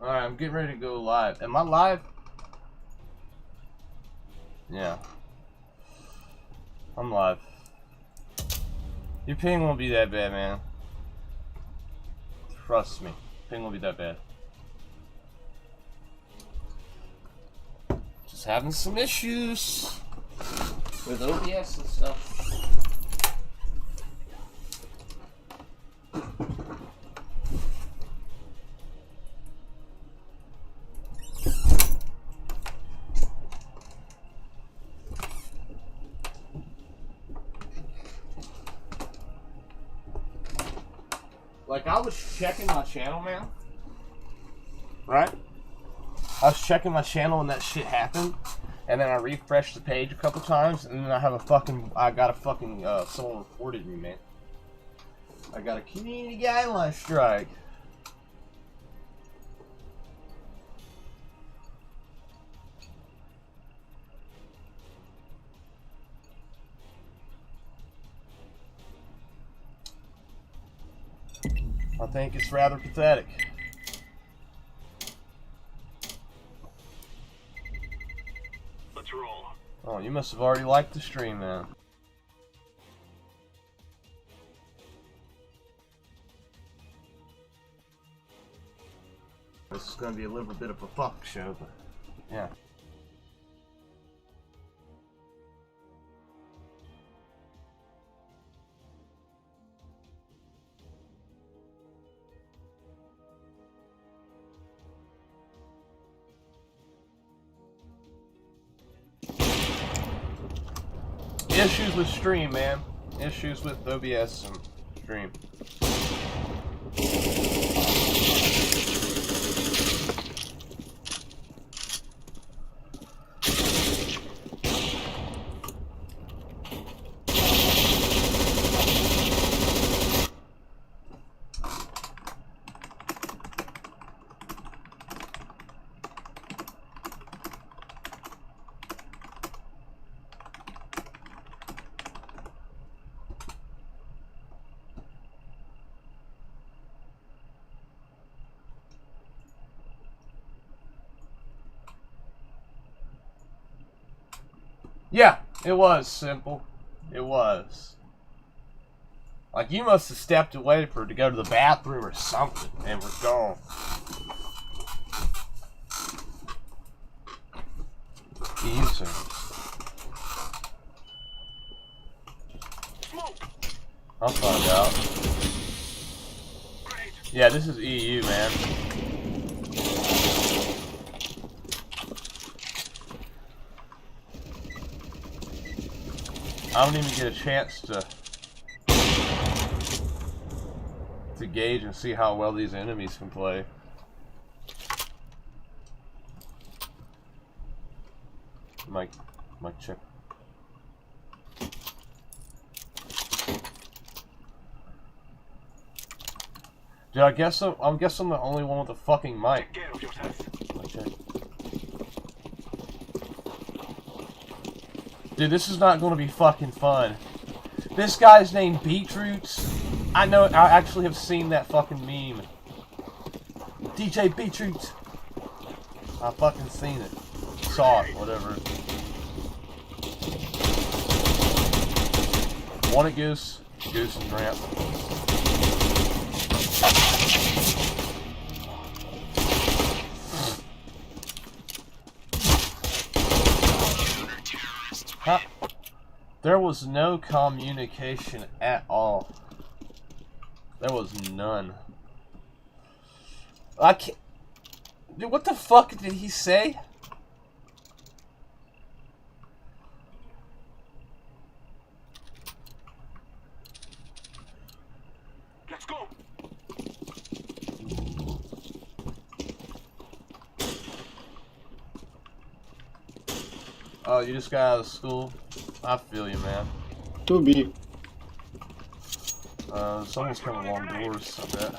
Alright, I'm getting ready to go live. Am I live? Yeah. I'm live. Your ping won't be that bad, man. Trust me. Ping won't be that bad. Just having some issues with OBS and stuff. Like, I was checking my channel, man. Right? I was checking my channel when that shit happened. And then I refreshed the page a couple times. And then I got a fucking, someone reported me, man. I got a community guideline strike. I think it's rather pathetic. Let's roll. Oh, you must have already liked the stream, man. This is going to be a little bit of a fuck show, but yeah. Issues with stream, man. Issues with OBS and stream. Yeah, it was simple. It was. Like, you must have stepped away for to go to the bathroom or something, and we're gone. Easy. I'll find out. Yeah, this is EU, man. I don't even get a chance to gauge and see how well these enemies can play. Mic check. Dude, I guess I'm the only one with a fucking mic. Okay. Dude, this is not going to be fucking fun. This guy's named Beetroots. I know, I actually have seen that fucking meme. DJ Beetroots. I fucking seen it. Saw it, whatever. Want it, Goose? Goose and Ramp. Huh? There was no communication at all. There was none. I can't... Dude, what the fuck did he say? Let's go. Oh, you just got out of school? I feel you, man. 2B. Someone's coming along doors, I bet.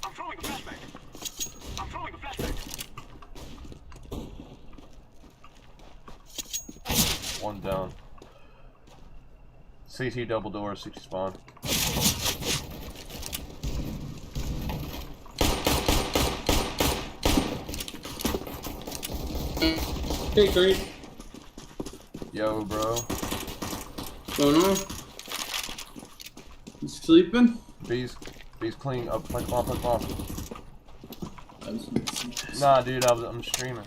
I'm throwing a flashback. I'm throwing a flashback. One down. CT double door, 60 spawn. Hey, Cream. Yo, bro. What's going on? You sleeping? Bees clean up. Play come on. Nice. Nah, dude, I'm streaming.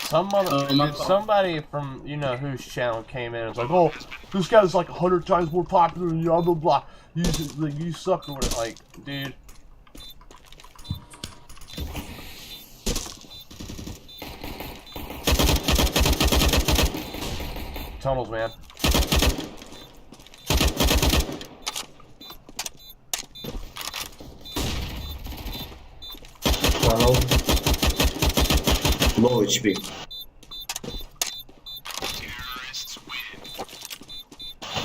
Somebody from whose channel came in and was like, "Oh, this guy's like 100 times more popular than you, blah blah blah. You suck or whatever." Like, dude. Tunnels, man. Tunnel. Low HP.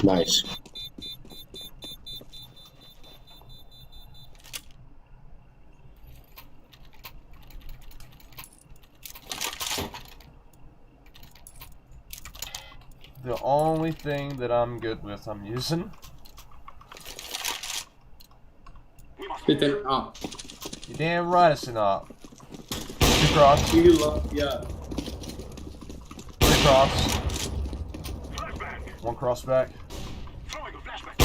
Nice. The only thing that I'm good with, I'm using. Hit that up. You damn right it's an op. 2 cross. You love, yeah. 3 cross. Flashback. 1 cross back. Throwing a flashback.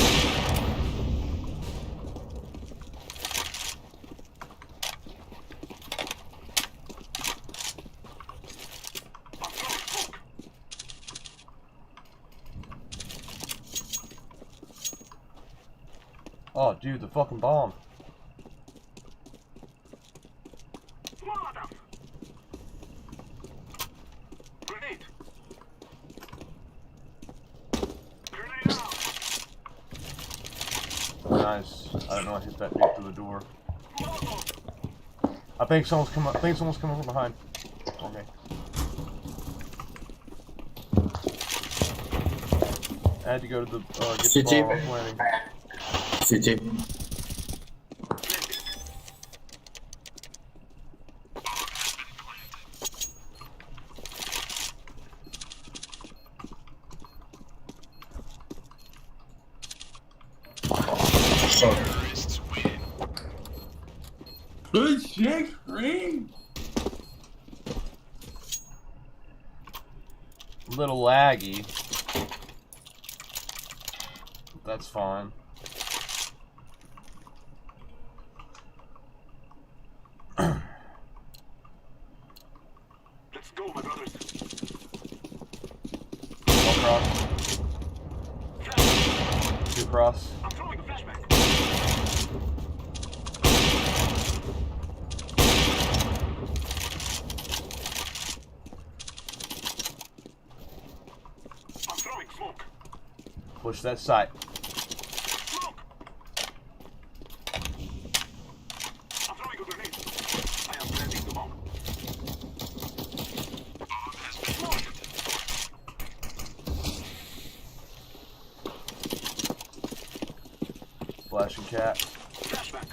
I'm throwing smoke. Oh, dude, the fucking bomb. Molotov. Grenade. Grenade out. Nice. I don't know. I hit that dude through the door. Molotov. I think someone's coming. Coming from behind. Okay. I had to go to the get the City. ball. I'm planning. City. Sorry. Good shit, Cream. A little laggy. That's fine. Let's go, my brothers. 1 cross. 2 cross. I'm throwing a flashback. I'm throwing smoke. Push that site. Smoke. I'm throwing a grenade. I am planting the bomb. Smoke. Flashing cat. Flashback.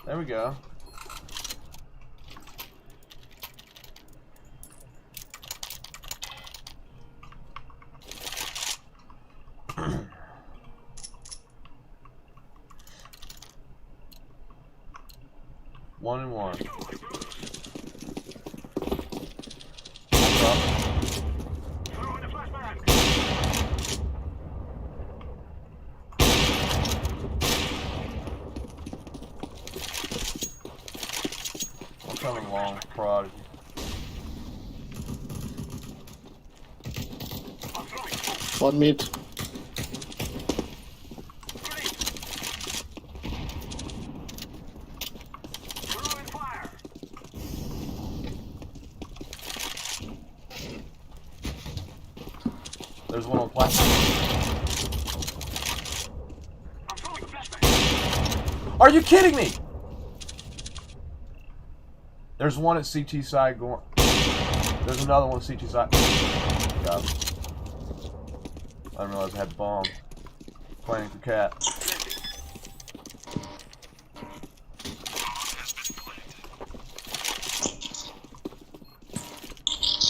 There we go. One and one. Throwing a flashback. I'm coming along, prodigy. I'm throwing smoke. 1 mid. Grenade. Throwing fire. There's one on platform. I'm throwing a flashback. Are you kidding me? There's one at CT side going. There's another one at CT side. God. I didn't realize I had the bomb. Planning for cat.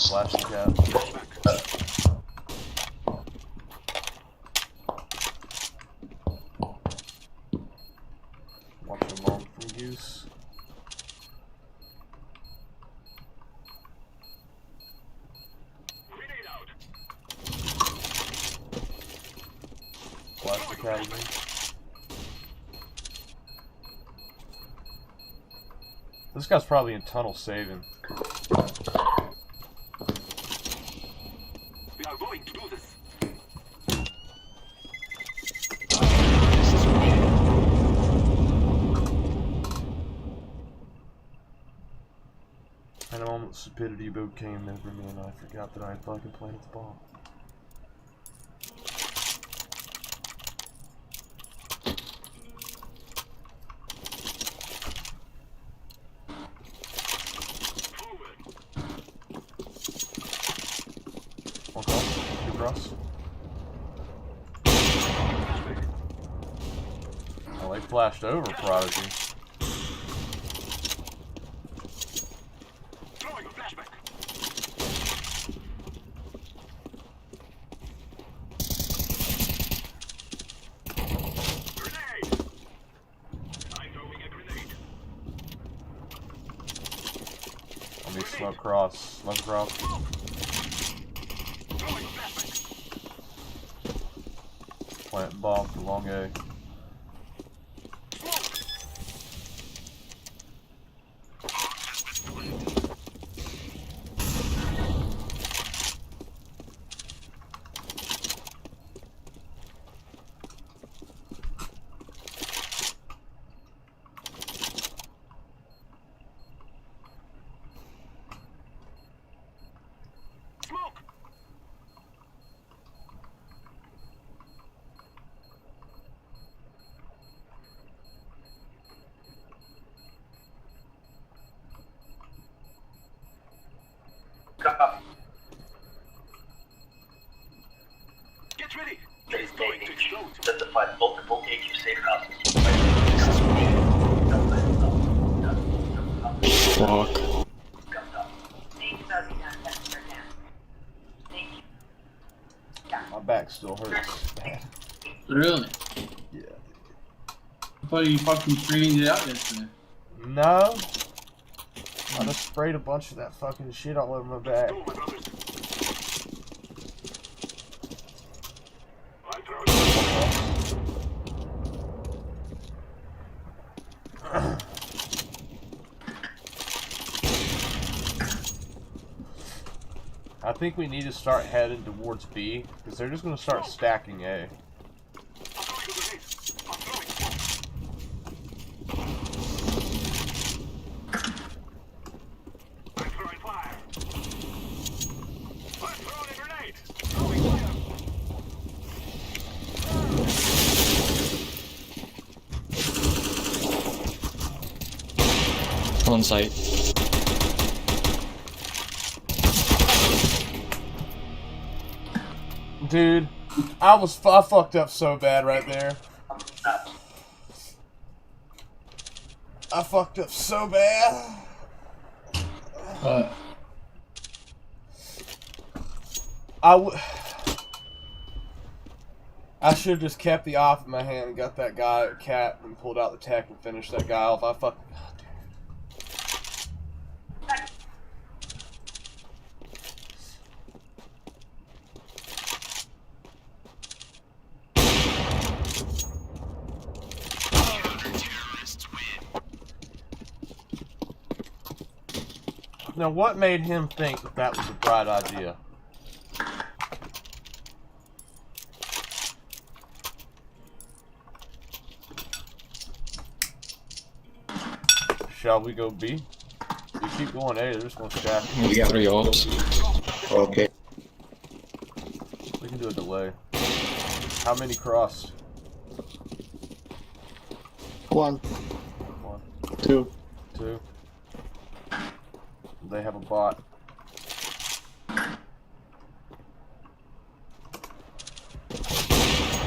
Flashing cat. out of me. This guy's probably in tunnel saving. We are going to do this. And a moment of stupidity came over me and I forgot that I had fucking planted the bomb. One cross, two cross. Oh, they flashed over Prodigy. Throwing a flashback. Grenade! I'm throwing a grenade. Let me smoke cross. Smoke cross. Throwing a flashback. Plant bomb for long A. Smoke! Get ready! It's going to explode. Identified multiple AQ safe houses. Fuck. My back still hurts. Really? Yeah. I thought you fucking cleaned it out yesterday. No. I just sprayed a bunch of that fucking shit all over my back. Go, my brothers. I'm throwing. I think we need to start heading towards B, because they're just going to start stacking A. I'm throwing a grenade. I'm throwing smoke. I'm throwing fire. I'm throwing a grenade. Throwing fire. On site. Dude, I fucked up so bad right there. I fucked up so bad. I should have just kept the off in my hand and got that guy at cap and pulled out the tech and finished that guy off. I fucking. Oh, dude. Now, what made him think that that was a bright idea? Shall we go B? We keep going A, they're just gonna stack. We got 3 ops. Okay. We can do a delay. How many crossed? One, One, two. two. They have a bot.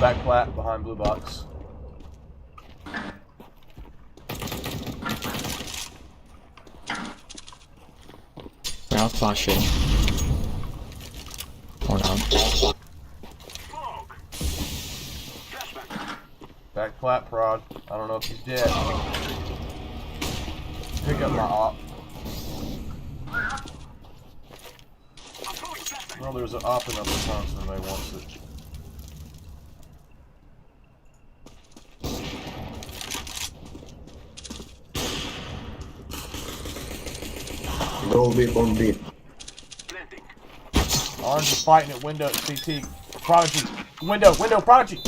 Back flat behind blue box. They're not flashing. Or not. Smoke. Flashback. Back flat prod. I don't know if he's dead. Pick up my op. I'm throwing flashback. Well, there's an op in upper constant they wants it. Go B, bomb B. Planting. Orange is fighting at window at CT. Prodigy. Window, Prodigy.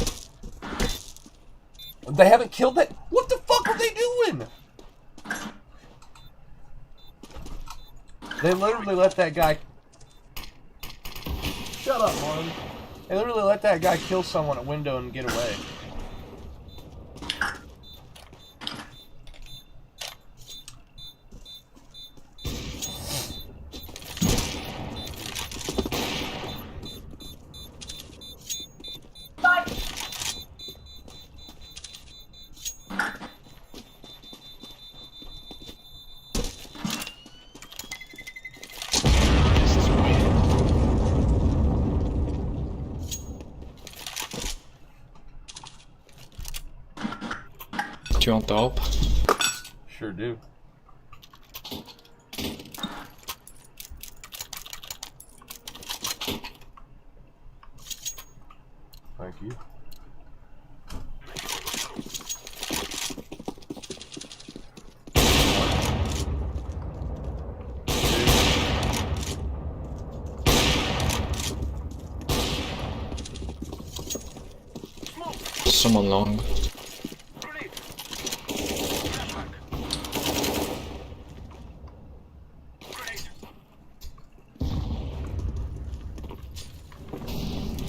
They haven't killed that. What the fuck are they doing? They literally let that guy. Shut up, Orange. They literally let that guy kill someone at window and get away. Do you want the help? Sure do. Thank you. Someone long. Grenade. Flashback. Grenade.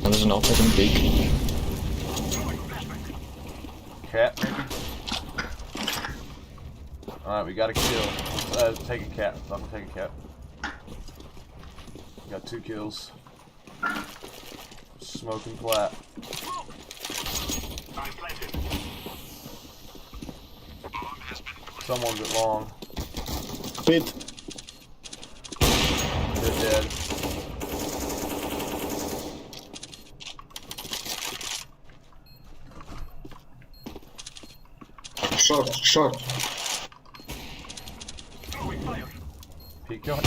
And there's an op, I think, big. Throwing flashback. Cat, maybe? Alright, we got a kill. Take a cat. I'm gonna take a cat. Got 2 kills. Smoking flat. I'm planted. Someone's at long. Pit. They're dead. Short, short. Throwing fire. Peek your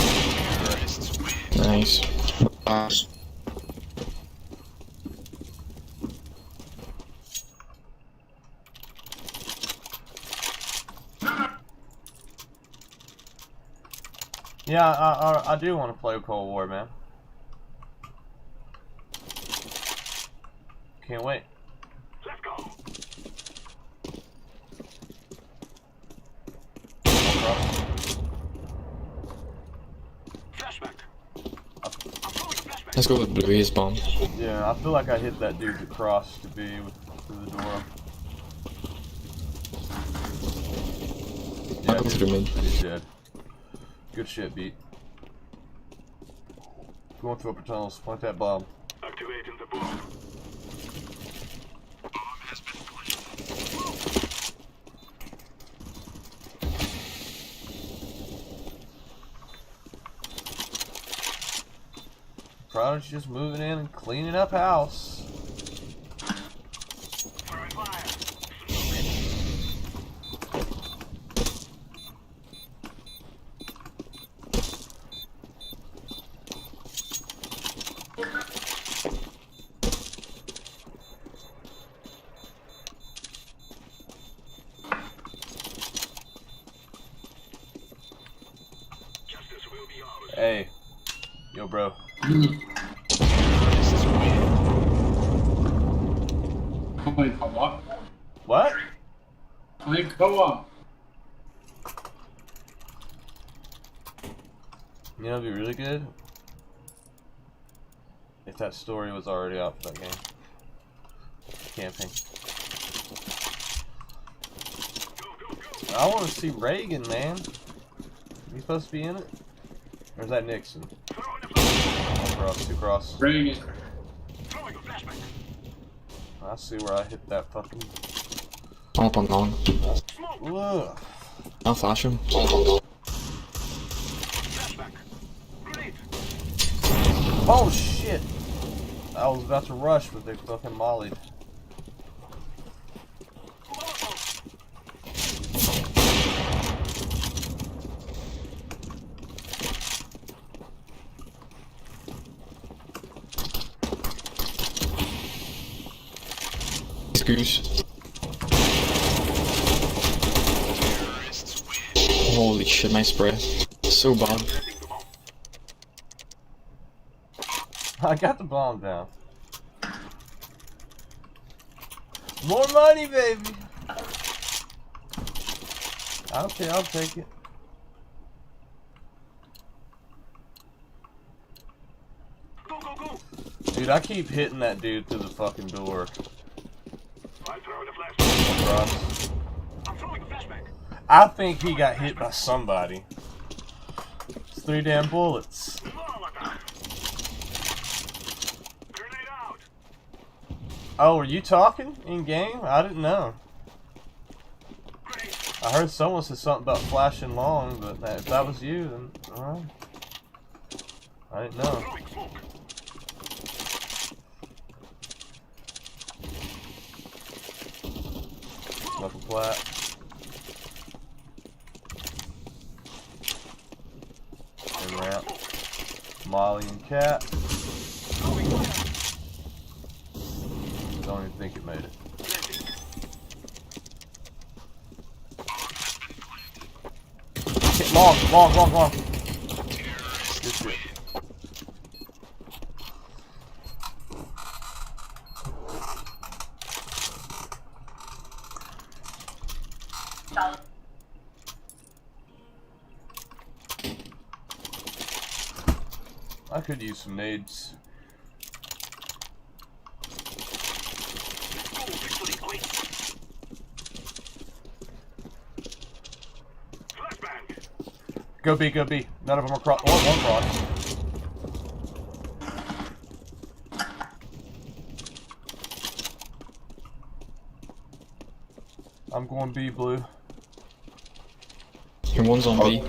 Nice. Pass. Yeah, I do want to play Cold War, man. Can't wait. Let's go. Flashback. I'm throwing flashback. Let's go with blue, he's bomb. Yeah, I feel like I hit that dude across to be through the door. I'll go through mid. He's dead. Good shit, beat. Going through upper tunnels. Plant that bomb. Activating the bomb. Prodigy's just moving in and cleaning up house. Throwing fire. Justice will be ours. Hey. Yo, bro. Play co-op. What? Play co-op. You know, it'd be really good if that story was already out for that game. Camping. I want to see Reagan, man. You supposed to be in it? Or is that Nixon? Throwing a flashback. One cross, 2 cross. Bring it. Throwing a flashback. I see where I hit that fucking. Up on long. Smoke. Ugh. I'll flash him. Flashback. Grenade. Oh shit! I was about to rush, but they fucking mollied. Molotov. Goose. Holy shit, my spray. So bad. I got the bomb down. More money, baby. Okay, I'll take it. Go, go, go. Dude, I keep hitting that dude through the fucking door. I'm throwing a flashbang. Bruh. I'm throwing a flashbang. I think he got hit by somebody. It's 3 damn bullets. Molotov. Grenade out. Oh, were you talking in game? I didn't know. Grenade. I heard someone said something about flashing long, but if that was you, then alright. I didn't know. Throwing smoke. Smoking flat. And ramp. Molly and Cat. Throwing fire. Don't even think it made it. Hit long. Good shit. I could use some nades. Oh, victory, quick. Flashbang. Go B, go B. None of them are cross. Oh, one cross. I'm going B, blue. Your one's on B.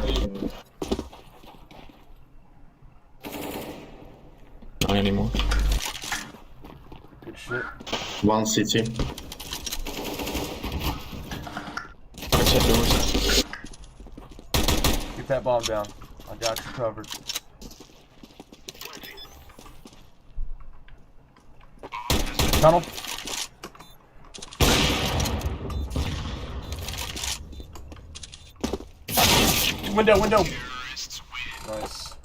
Not anymore. Good shit. One city. Outside doors. Get that bomb down. I got you covered. Tunnel. Window. Nice.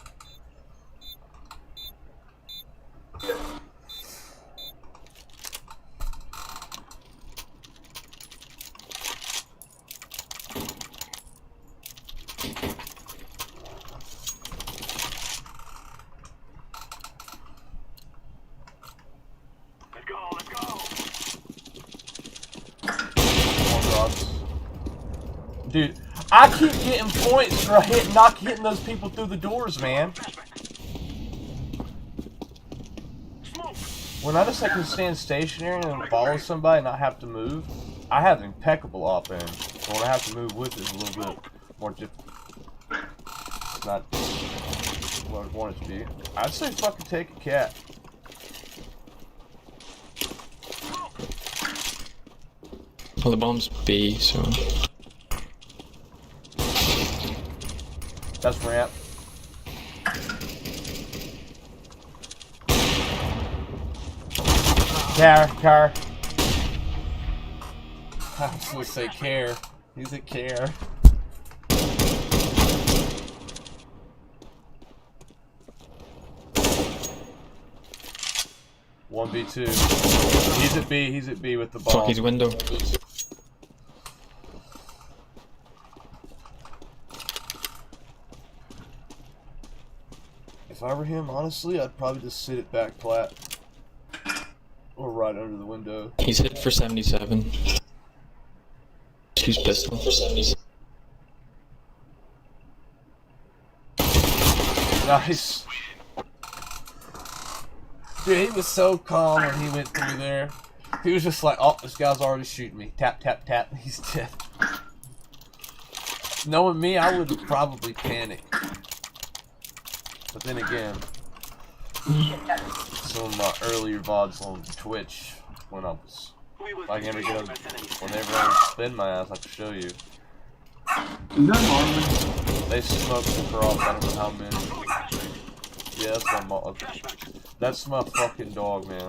Let's go, let's go. One cross. Dude, I keep getting points for not hitting those people through the doors, man. Smoke. When I just can stand stationary and follow somebody and not have to move, I have impeccable offense. But when I have to move with it, it's a little bit more difficult. It's not what I want it to be. I'd say fucking take a cat. Well, the bomb's B, so. That's ramp. Car. I was gonna say care. He's a care. One B2. He's at B with the ball. Fuck his window. If I were him, honestly, I'd probably just sit it back flat. Or right under the window. He's hit for 77. Use pistol. Nice. Dude, he was so calm when he went through there. He was just like, oh, this guy's already shooting me. Tap, tap, tap. He's dead. Knowing me, I would probably panic. But then again, some of my earlier VODs on Twitch, when I was, if I can ever get them, whenever I spin my ass, I can show you. Is that Marvin? They smoked across, I don't know how many. Yeah, that's my fucking dog, man.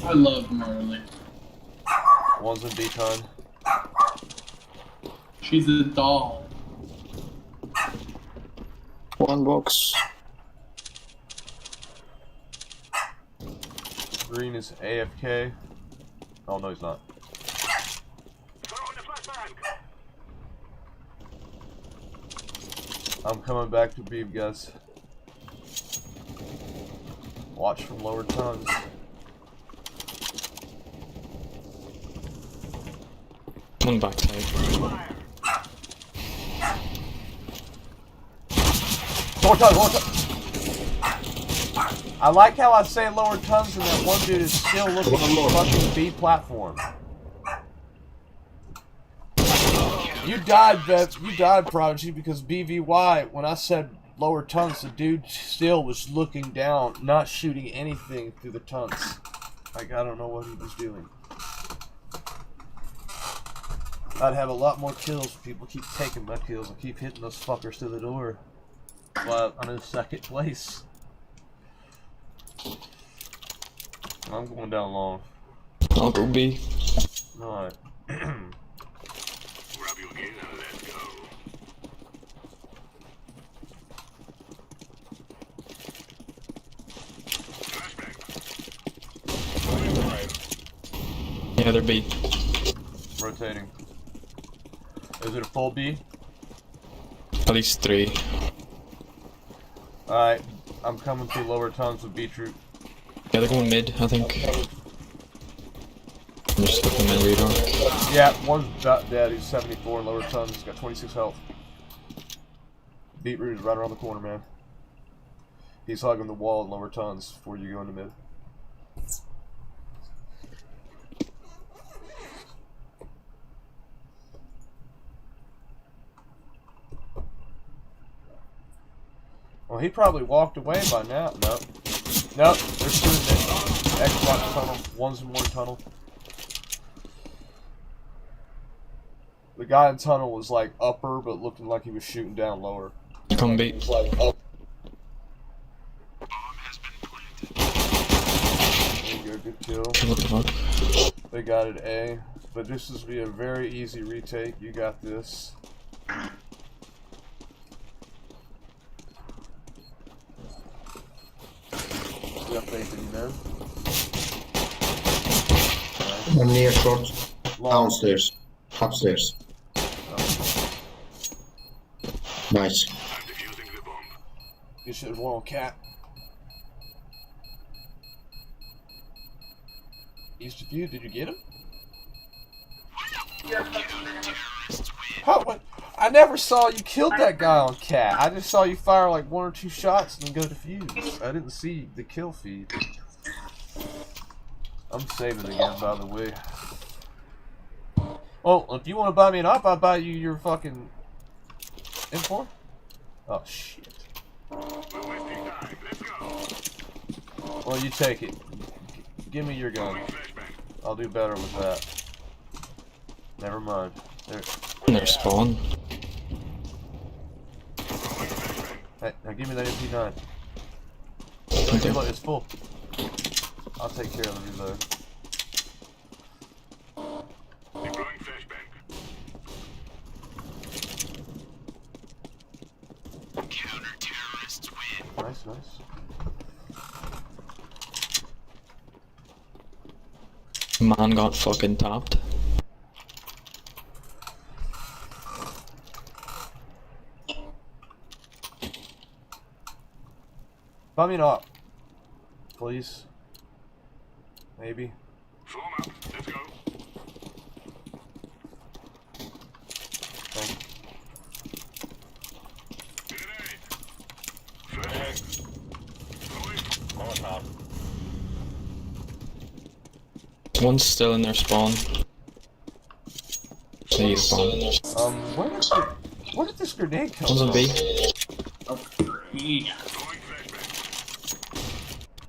I love Marley. One's in B-ton. She's a doll. One box. Green is AFK. Oh no, he's not. Throw in the flashbang. I'm coming back to beam, guys. Watch from lower tons. One backside. Fire. Lower tons, lower tons. I like how I say lower tons and that one dude is still looking at the fucking B platform. You died, Bev. You died, Prodigy, because BVY, when I said lower tons, the dude still was looking down, not shooting anything through the tons. Like, I don't know what he was doing. I'd have a lot more kills if people keep taking my kills and keep hitting those fuckers through the door. Well, I'm in second place. I'm going down long. I'll go B. Alright. Grab your gear and let's go. Flashbang. Yeah, they're B. Rotating. Is it a full B? At least 3. Alright. I'm coming through lower tons with Beetroot. Yeah, they're going mid, I think. I'm just looking at my radar. Yeah, one's dead. He's 74 in lower tons. He's got 26 health. Beetroot is right around the corner, man. He's hugging the wall in lower tons before you go into mid. Well, he probably walked away by now. Nope. Nope. There's 2 in mid. Xbox tunnel. One's in one tunnel. The guy in tunnel was like upper, but looking like he was shooting down lower. Come B. It's like up. There you go, good kill. What the fuck? They got it A, but this is be a very easy retake. You got this. We got faith in you, man. One near short. Long. Downstairs. Upstairs. Nice. I'm defusing the bomb. You should have won on cat. East of you, did you get him? How, what? I never saw you killed that guy on cat. I just saw you fire like 1 or 2 shots and then go defuse. I didn't see the kill feed. I'm saving again, by the way. Oh, if you want to buy me an op, I'll buy you your fucking M4. Oh shit. We're wasting time. Let's go. Well, you take it. Give me your gun. Flashbang. I'll do better with that. Never mind. There. And they're spawn. Hey, now give me that MP9. Okay. Look, it's full. I'll take care of the reload. Deploying flashbang. Counter-terrorists win. Nice, nice. Man got fucking tapped. Buy me an op. Please. Maybe. Form up. Let's go. Thank you. Grenade. Flashbang. Throwing. One's still in their spawn. He's spawn. Where did this grenade come One's from? on B. Yeah. Throwing flashbang.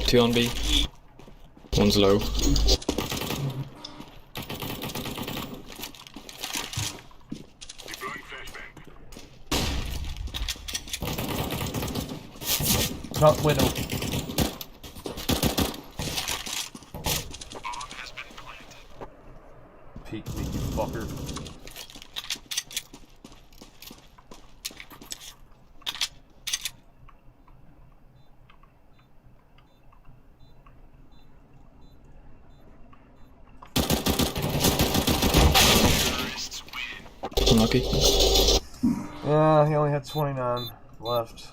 2 on B. One's low. Deploying flashbang. Top window. Bomb has been planted. Peek me, you fucker. lucky. Yeah, he only had 29 left.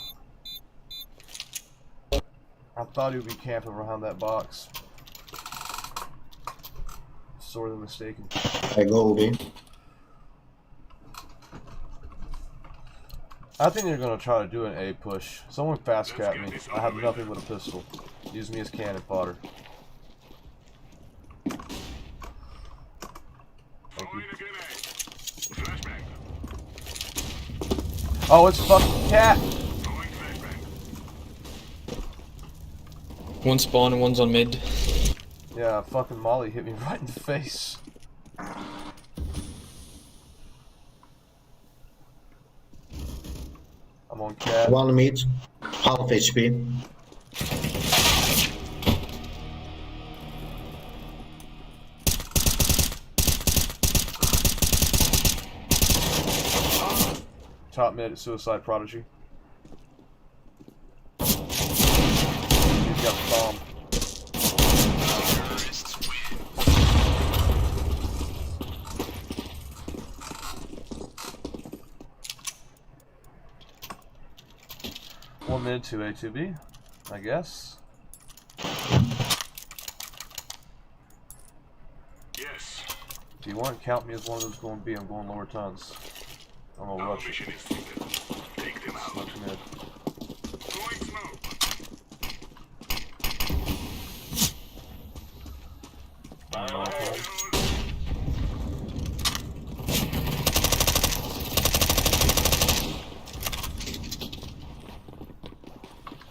I thought he would be camping behind that box. Sorely mistaken. I go B. I think they're gonna try to do an A push. Someone fast cap me. I have nothing but a pistol. Use me as cannon fodder. Thank you. Oh, it's fucking cat! One spawn and one's on mid. Yeah, fucking Molly hit me right in the face. I'm on cat. One mid. Half HP. Top mid at Suicide Prodigy. He's got the bomb. One mid, 2A, 2B, I guess. Yes. If you want, count me as one of those going B. I'm going lower tons. I'm gonna Our rush mission it. is simple. Take them out. Smoke mid. Throwing smoke. Lower tons.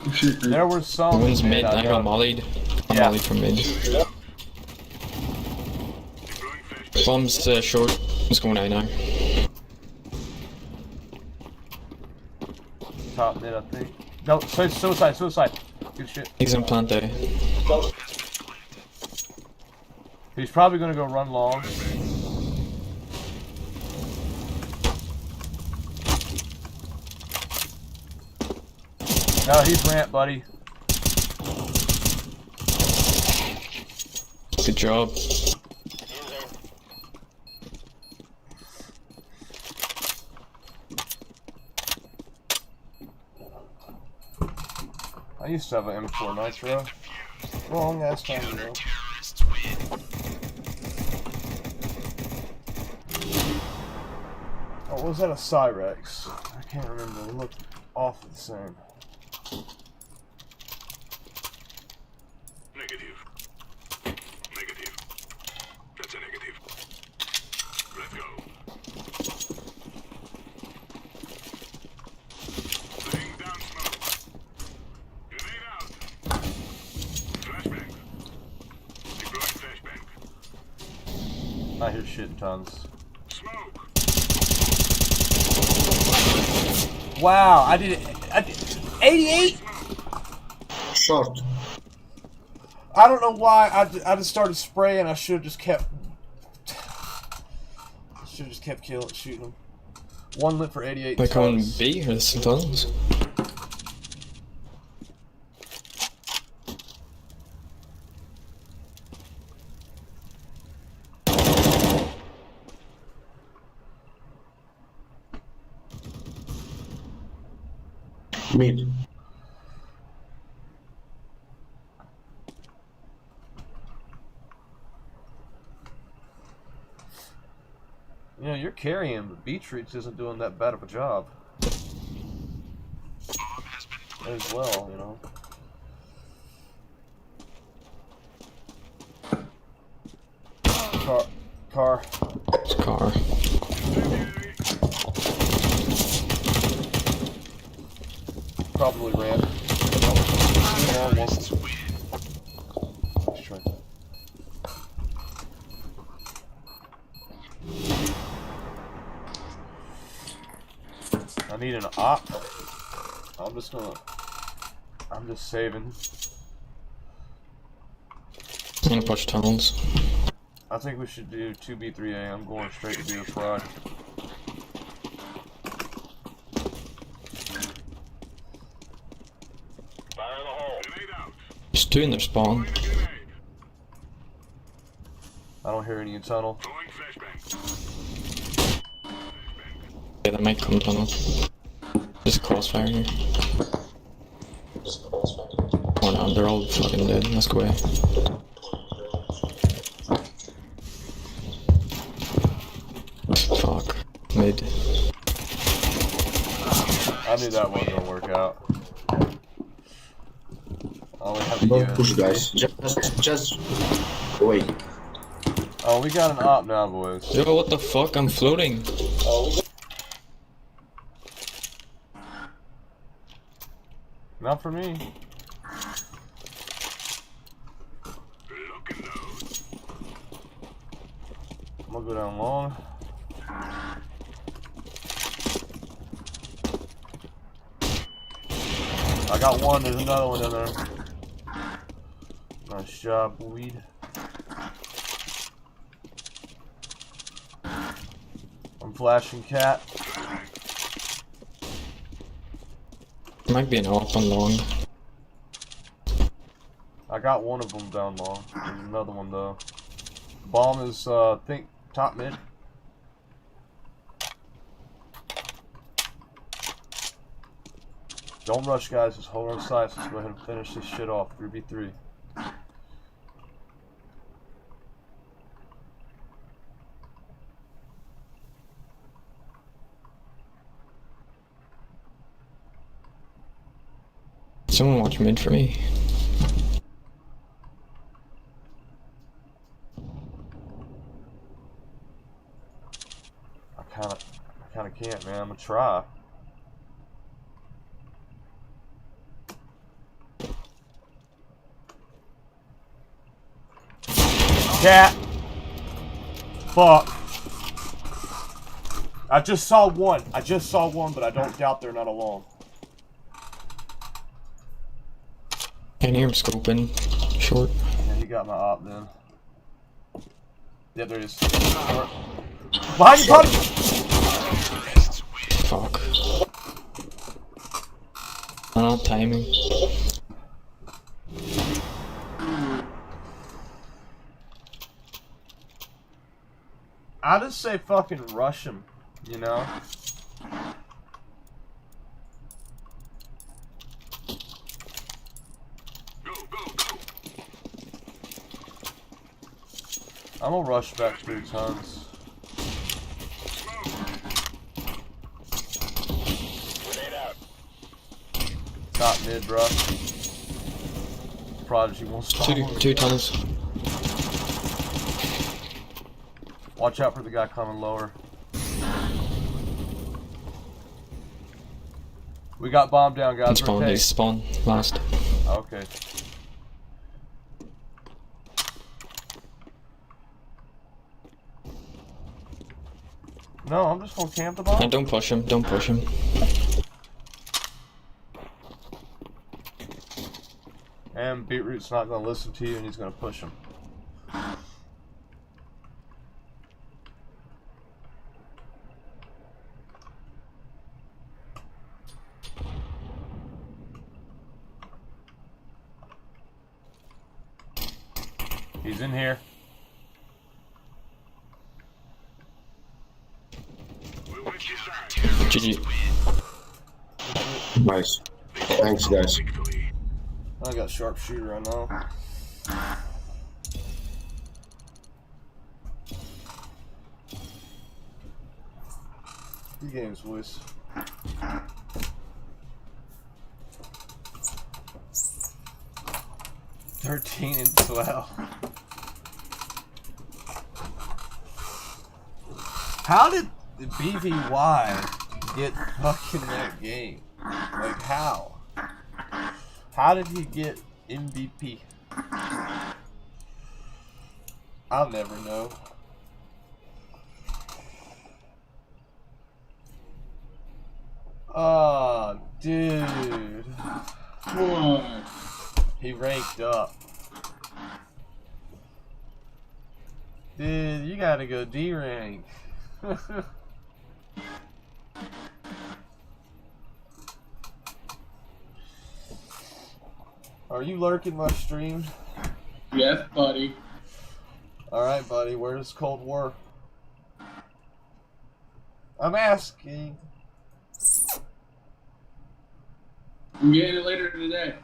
Oh shit, Cream. There were some. One's mid. I I got mollied. I Yeah. mollied from mid. Deploying flashbang. Bomb's short. It's going out now. Top mid, I think. No, suicide, suicide. Good shit. He's in plant A. He's probably gonna go run long. No, he's ramp, buddy. Good job. I used to have an M4 Nitro. Long ass time ago. Oh, was that a Cyrex? I can't remember. They looked awfully the same. Negative. Negative. That's a negative. Let's go. Laying down smoke. Grenade out. Flashbang. Deploying flashbang. I hear shit in tons. Smoke. Wow, I did 88? Short. I don't know why I just started spraying. I should have just kept shooting them. One lit for 88 Like on tons. B or some tons? Mid. You know, you're carrying, but Beatrix isn't doing that bad of a job. As well, you know. Car. It's car. Probably ran. Long one. Let's try. I need an op. I'm just saving. I'm gonna push tunnels. I think we should do 2B3A. I'm going straight to B with Fry. Fire in the hole. Grenade out. There's two in their spawn. Throwing a grenade. I don't hear any in tunnel. Throwing flashbang. they might come tunnel. Just crossfire here. Oh no, they're all fucking dead. Let's go away. Fuck. Mid. I knew that wasn't gonna work out. All we have to Don't do push, is- guys. Just wait. Oh, we got an op now, boys. Yo, what the fuck? I'm floating. Not for me. I'm gonna go down long. I got one, there's another one in there. Nice job, weed. I'm flashing cat. Might be an AWP on long. I got one of them down long. There's another one though. Bomb is, I think, top mid. Don't rush, guys. Just hold our sights. Let's go ahead and finish this shit off. 3v3. Someone watch mid for me. I kinda can't, man. I'm gonna try. Cat. Fuck. I just saw one. But I don't doubt they're not alone. Can't hear him scoping. Short. Yeah, he got my op then. Yep, there it is. Behind you, buddy! Fuck. Not timing. I just say fucking rush him, you know? I'm gonna rush back 3 tons. Top mid, bro. Prodigy won't stop. Two tunnels. Watch out for the guy coming lower. We got bomb down, guys. Spawn, Rotate. he's spawn. Last. Okay. No, I'm just gonna camp the bomb. And don't push him, don't push him. And Beetroot's not gonna listen to you and he's gonna push him. He's in here. GG. Nice. Thanks, guys. I got sharpshooter, I know. Good games, boys. $13 and 12. How did the BVY get fucking that game? Like, how? How did he get MVP? I'll never know. Oh, dude. What? He ranked up. Dude, you gotta go D rank. Are you lurking my stream? Yes, buddy. Alright, buddy, where's Cold War? I'm asking. I'm getting it later today.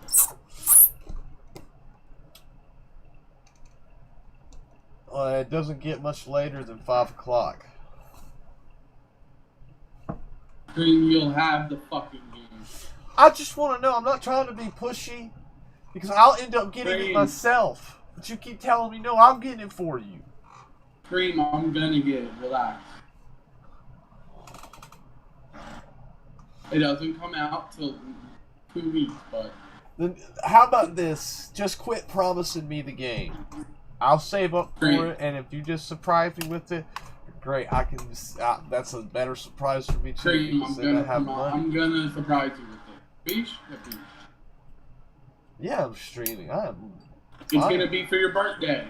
It doesn't get much later than 5 o'clock. Then you'll have the fucking game. I just want to know. I'm not trying to be pushy. Because I'll end up getting it myself. But you keep telling me, no, I'm getting it for you. Cream, I'm gonna get it. Relax. It doesn't come out till 2 weeks, but... Then how about this? Just quit promising me the game. I'll save up for it, and if you just surprise me with it, great. I can just, that's a better surprise for me too. Cream, I'm gonna surprise you with it. Beach? The beach. Yeah, I'm streaming. It's gonna be for your birthday.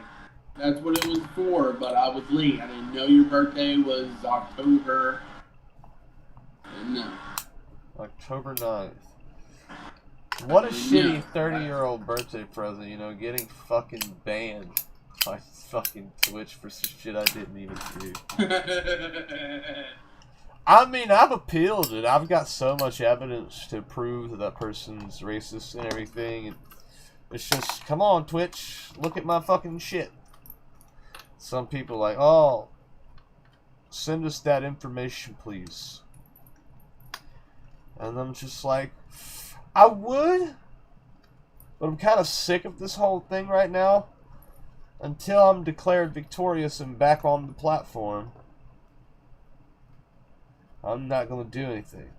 That's what it was for, but I was late. I didn't know your birthday was October. No. October 9th. What a shitty 30-year-old birthday present, you know, getting fucking banned by fucking Twitch for some shit I didn't even do. I mean, I've appealed it. I've got so much evidence to prove that person's racist and everything. It's just, come on, Twitch, look at my fucking shit. Some people are like, oh, send us that information, please. And I'm just like, I would, but I'm kind of sick of this whole thing right now. Until I'm declared victorious and back on the platform, I'm not going to do anything.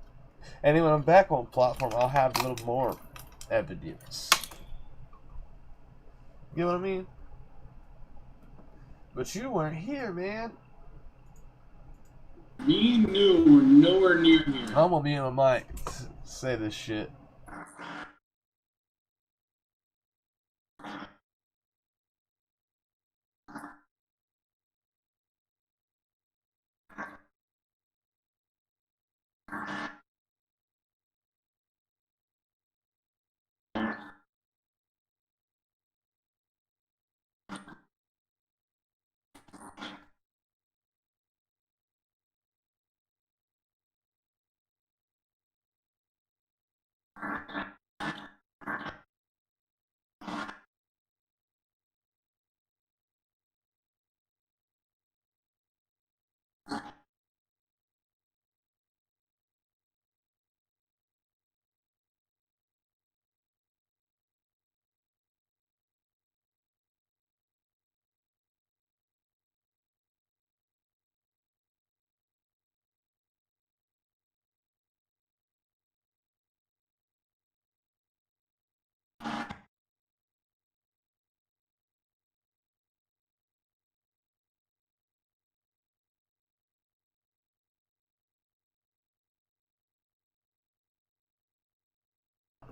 And then when I'm back on the platform, I'll have a little more evidence. You know what I mean? But you weren't here, man. Me and you were nowhere near here. I'm going to be on my mic to say this shit.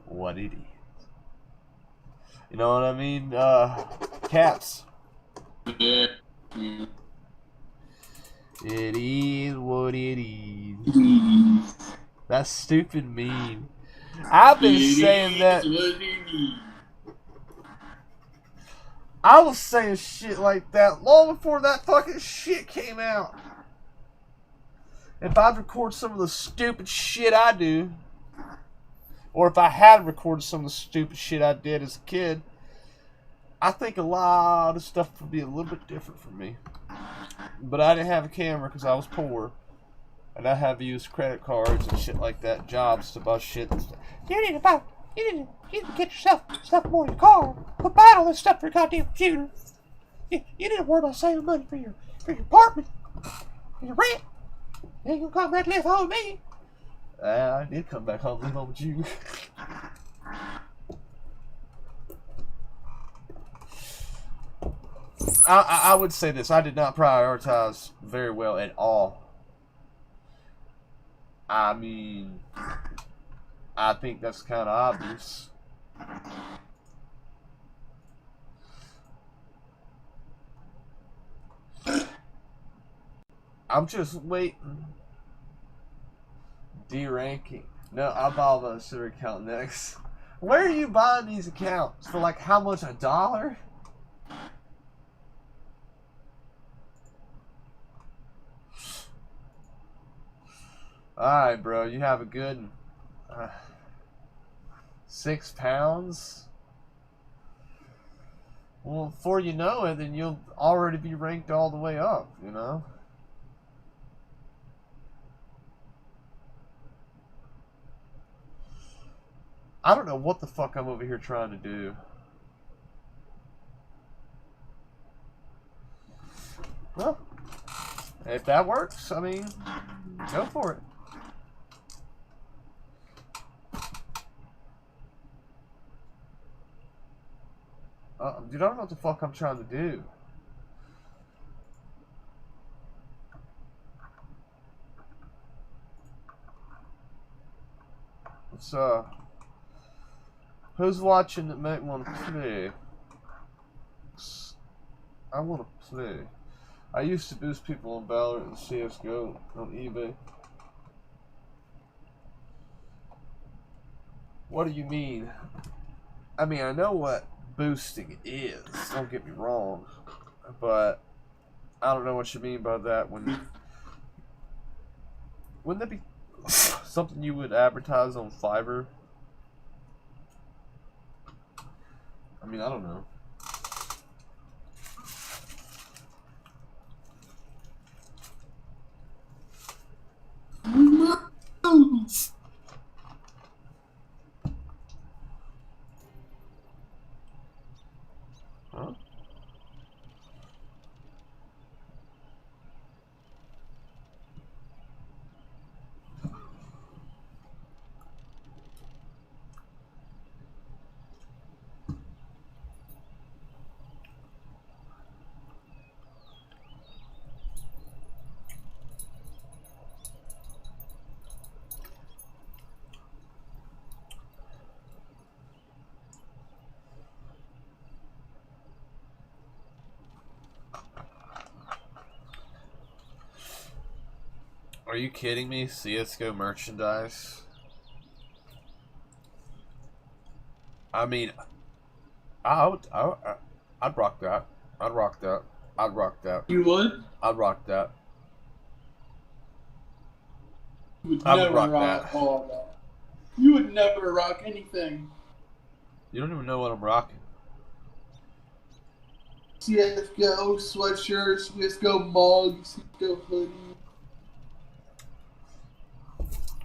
What idiot. You know what I mean? Caps. Yeah. It is what it is. That's stupid mean. I've been saying that. I was saying shit like that long before that fucking shit came out. If I'd record some of the stupid shit I do, or if I had recorded some of the stupid shit I did as a kid, I think a lot of stuff would be a little bit different for me. But I didn't have a camera because I was poor. And I had to use credit cards and shit like that, jobs to buy shit. You need to get yourself stuff more in your car. Quit buying all this stuff for your goddamn computer. You need to worry about saving money for your apartment, for your rent. You ain't gonna come back and live home with me. I did come back home and live home with you. I would say this. I did not prioritize very well at all. I mean, I think that's kind of obvious. I'm just waiting. D-ranking. No, I'll buy a silver account next. Where are you buying these accounts? For like how much? $1? Alright, bro. You have a good 6 pounds. Well, before you know it, then you'll already be ranked all the way up, you know? I don't know what the fuck I'm over here trying to do. Well, if that works, I mean, go for it. Dude, I don't know what the fuck I'm trying to do. Let's, who's watching that might want to play? I want to play. I used to boost people on Valorant and CSGO on eBay. What do you mean? I mean, I know what boosting is, don't get me wrong, but I don't know what you mean by that. Wouldn't that be something you would advertise on Fiverr? I mean, I don't know. Huh? Are you kidding me? CSGO merchandise? I mean, I'd rock that. I'd rock that. I'd rock that. You would? I'd rock that. You would I would never rock rock that. all that. You would never rock anything. You don't even know what I'm rocking. CSGO sweatshirts, CSGO mugs, CSGO hoodie.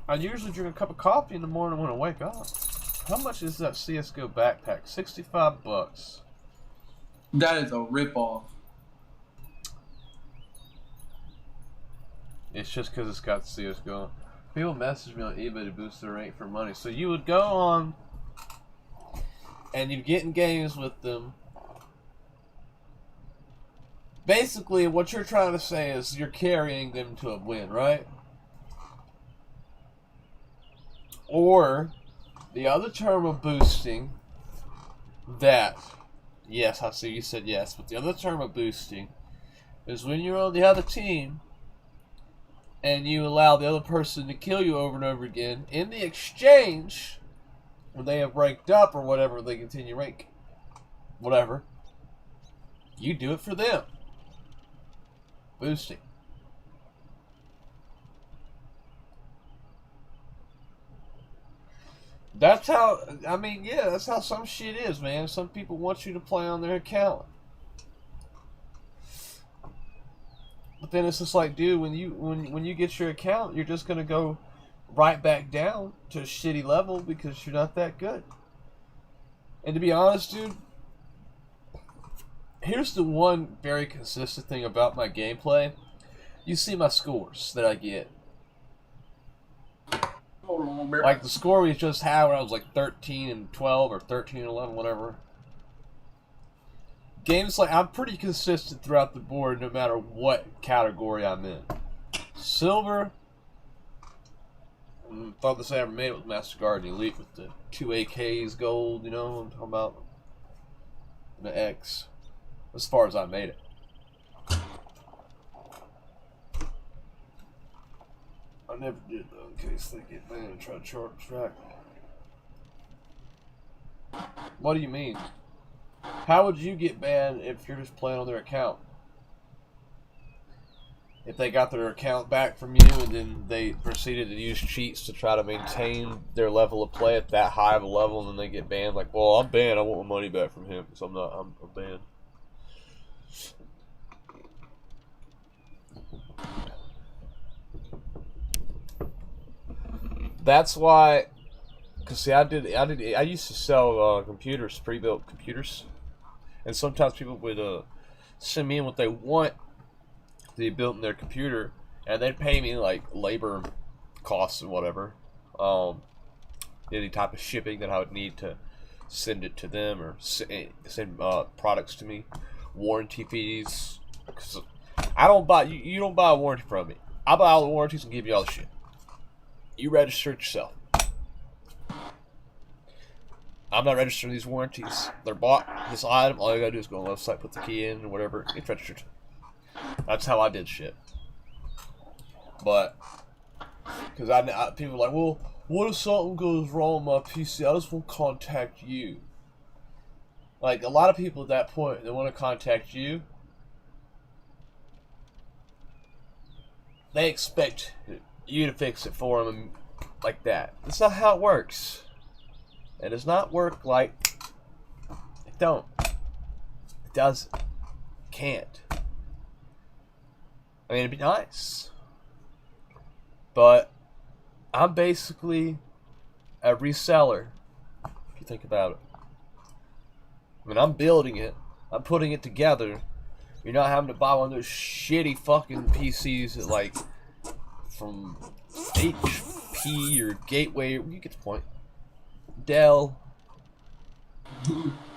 I usually drink a cup of coffee in the morning when I wake up. How much is that CSGO backpack? $65. That is a ripoff. It's just because it's got CSGO. People message me on eBay to boost their rank for money. So you would go on and you'd get in games with them. Basically, what you're trying to say is you're carrying them to a win, right? Or the other term of boosting that, yes, I see you said yes, but the other term of boosting is when you're on the other team and you allow the other person to kill you over and over again. In the exchange, when they have ranked up or whatever, they continue rank, whatever, you do it for them. Boosting. That's how, I mean, yeah, that's how some shit is, man. Some people want you to play on their account. But then it's just like, dude, when you get your account, you're just gonna go right back down to a shitty level because you're not that good. And to be honest, dude, here's the one very consistent thing about my gameplay. You see my scores that I get. Hold on, bro. Like the score we just had when I was like 13 and 12 or 13 and 11, whatever. Games like, I'm pretty consistent throughout the board no matter what category I'm in. Silver, thought this I ever made it with Master Guard and Elite with the 2 AKs gold, you know what I'm talking about? And the X. As far as I made it. I never did though, in case they get banned and try to charge track. What do you mean? How would you get banned if you're just playing on their account? if they got their account back from you and then they proceeded to use cheats to try to maintain their level of play at that high of a level, and then they get banned. Like, well, I'm banned. I want my money back from him because I'm banned. That's why, cause see, I used to sell computers, pre-built computers, and sometimes people would send me in what they want to be built in their computer, and they'd pay me like labor costs and whatever, any type of shipping that I would need to send it to them, or send products to me, warranty fees. Cause I don't buy you don't buy a warranty from me. I buy all the warranties and give you all the shit. You register it yourself. I'm not registering these warranties. They're bought, this item, all you gotta do is go on the website, put the key in, or whatever, it's registered. That's how I did shit. But, because people are like, well, what if something goes wrong with my PC? I just won't contact you. Like, a lot of people at that point, they want to contact you. They expect you to fix it for them like that. That's not how it works. It does not work like it don't. It doesn't. Can't. I mean, it'd be nice. But I'm basically a reseller, if you think about it. I mean, I'm building it. I'm putting it together. You're not having to buy one of those shitty fucking PCs that, like, from HP or Gateway. You get the point. Dell.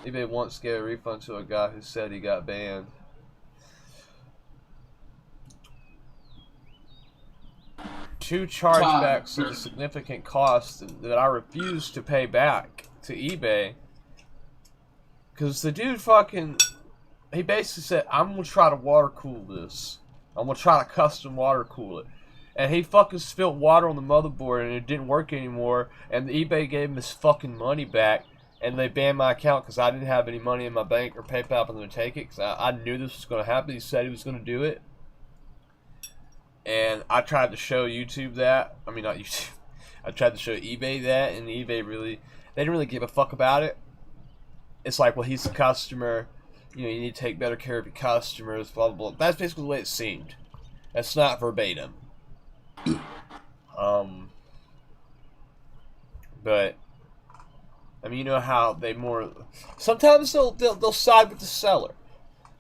eBay once gave a refund to a guy who said he got banned. Two chargebacks of a significant cost that I refused to pay back to eBay. Because the dude fucking... He basically said, I'm going to try to water cool this. I'm going to try to custom water cool it. And he fucking spilled water on the motherboard and it didn't work anymore. And the eBay gave him his fucking money back. And they banned my account because I didn't have any money in my bank or PayPal for them to take it. Because I knew this was going to happen. He said he was going to do it. And I tried to show YouTube that. I mean, not YouTube. I tried to show eBay that. And eBay really... They didn't really give a fuck about it. It's like, well, he's a customer. You know, you need to take better care of your customers, blah, blah, blah. That's basically the way it seemed. That's not verbatim. But, I mean, you know how they more... Sometimes they'll side with the seller.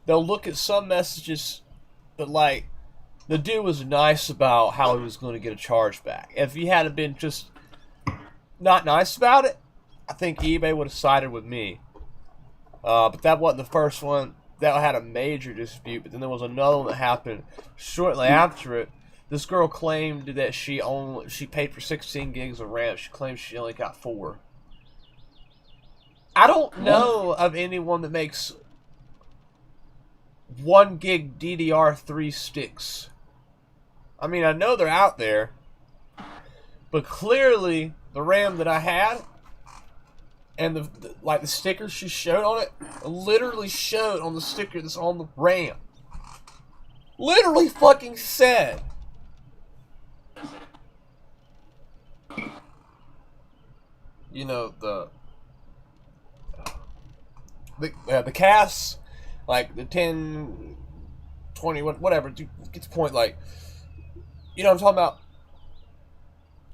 They'll look at some messages, but, like, the dude was nice about how he was going to get a charge back. If he had been just not nice about it, I think eBay would have sided with me. But that wasn't the first one. That had a major dispute. But then there was another one that happened shortly after it. This girl claimed that she paid for 16 gigs of RAM. She claimed she only got 4. I don't know of anyone that makes 1 gig DDR3 sticks. I mean, I know they're out there. But clearly, the RAM that I had... And the sticker she showed on it literally showed on the sticker that's on the RAM. Literally fucking said. You know, the casts, like the 10, 20, whatever, get the point, like, you know what I'm talking about?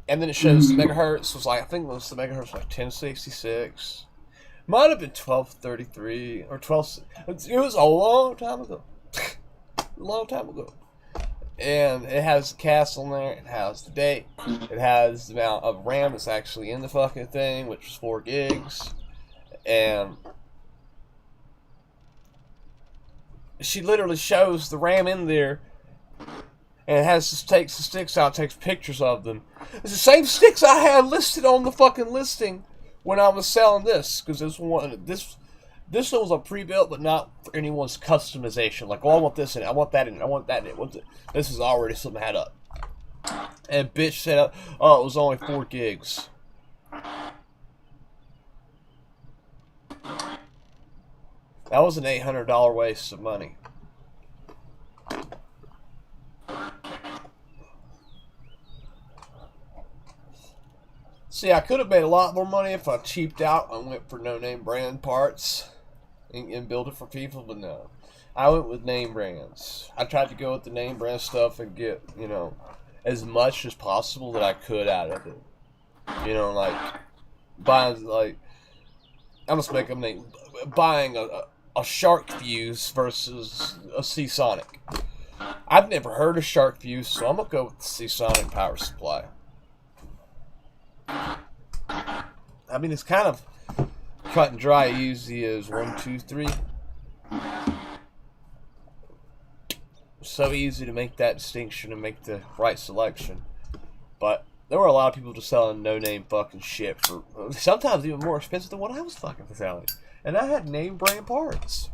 And then it shows the megahertz was like, I think it was the megahertz was like 1066. Might have been 1233 or 12. It was a long time ago. A long time ago. And it has the cast on there. It has the date. It has the amount of RAM that's actually in the fucking thing, which was 4 gigs. And she literally shows the RAM in there. And it takes the sticks out, takes pictures of them. It's the same sticks I had listed on the fucking listing when I was selling this. Because this one was a pre-built, but not for anyone's customization. Like, oh, I want this in it, I want that in it, I want that in it. This is already something I had up. And bitch said, oh, it was only 4 gigs. That was an $800 waste of money. See, I could have made a lot more money if I cheaped out and went for no-name brand parts and build it for people, but no. I went with name brands. I tried to go with the name brand stuff and get, you know, as much as possible that I could out of it. You know, like, buying, like, I'm just making a name, buying a Shark Fuse versus a Seasonic. I've never heard of Shark Fuse, so I'm going to go with the Seasonic power supply. I mean, it's kind of cut and dry, easy as 1, 2, 3. So easy to make that distinction and make the right selection. But there were a lot of people just selling no-name fucking shit for sometimes even more expensive than what I was fucking selling. And I had name brand parts.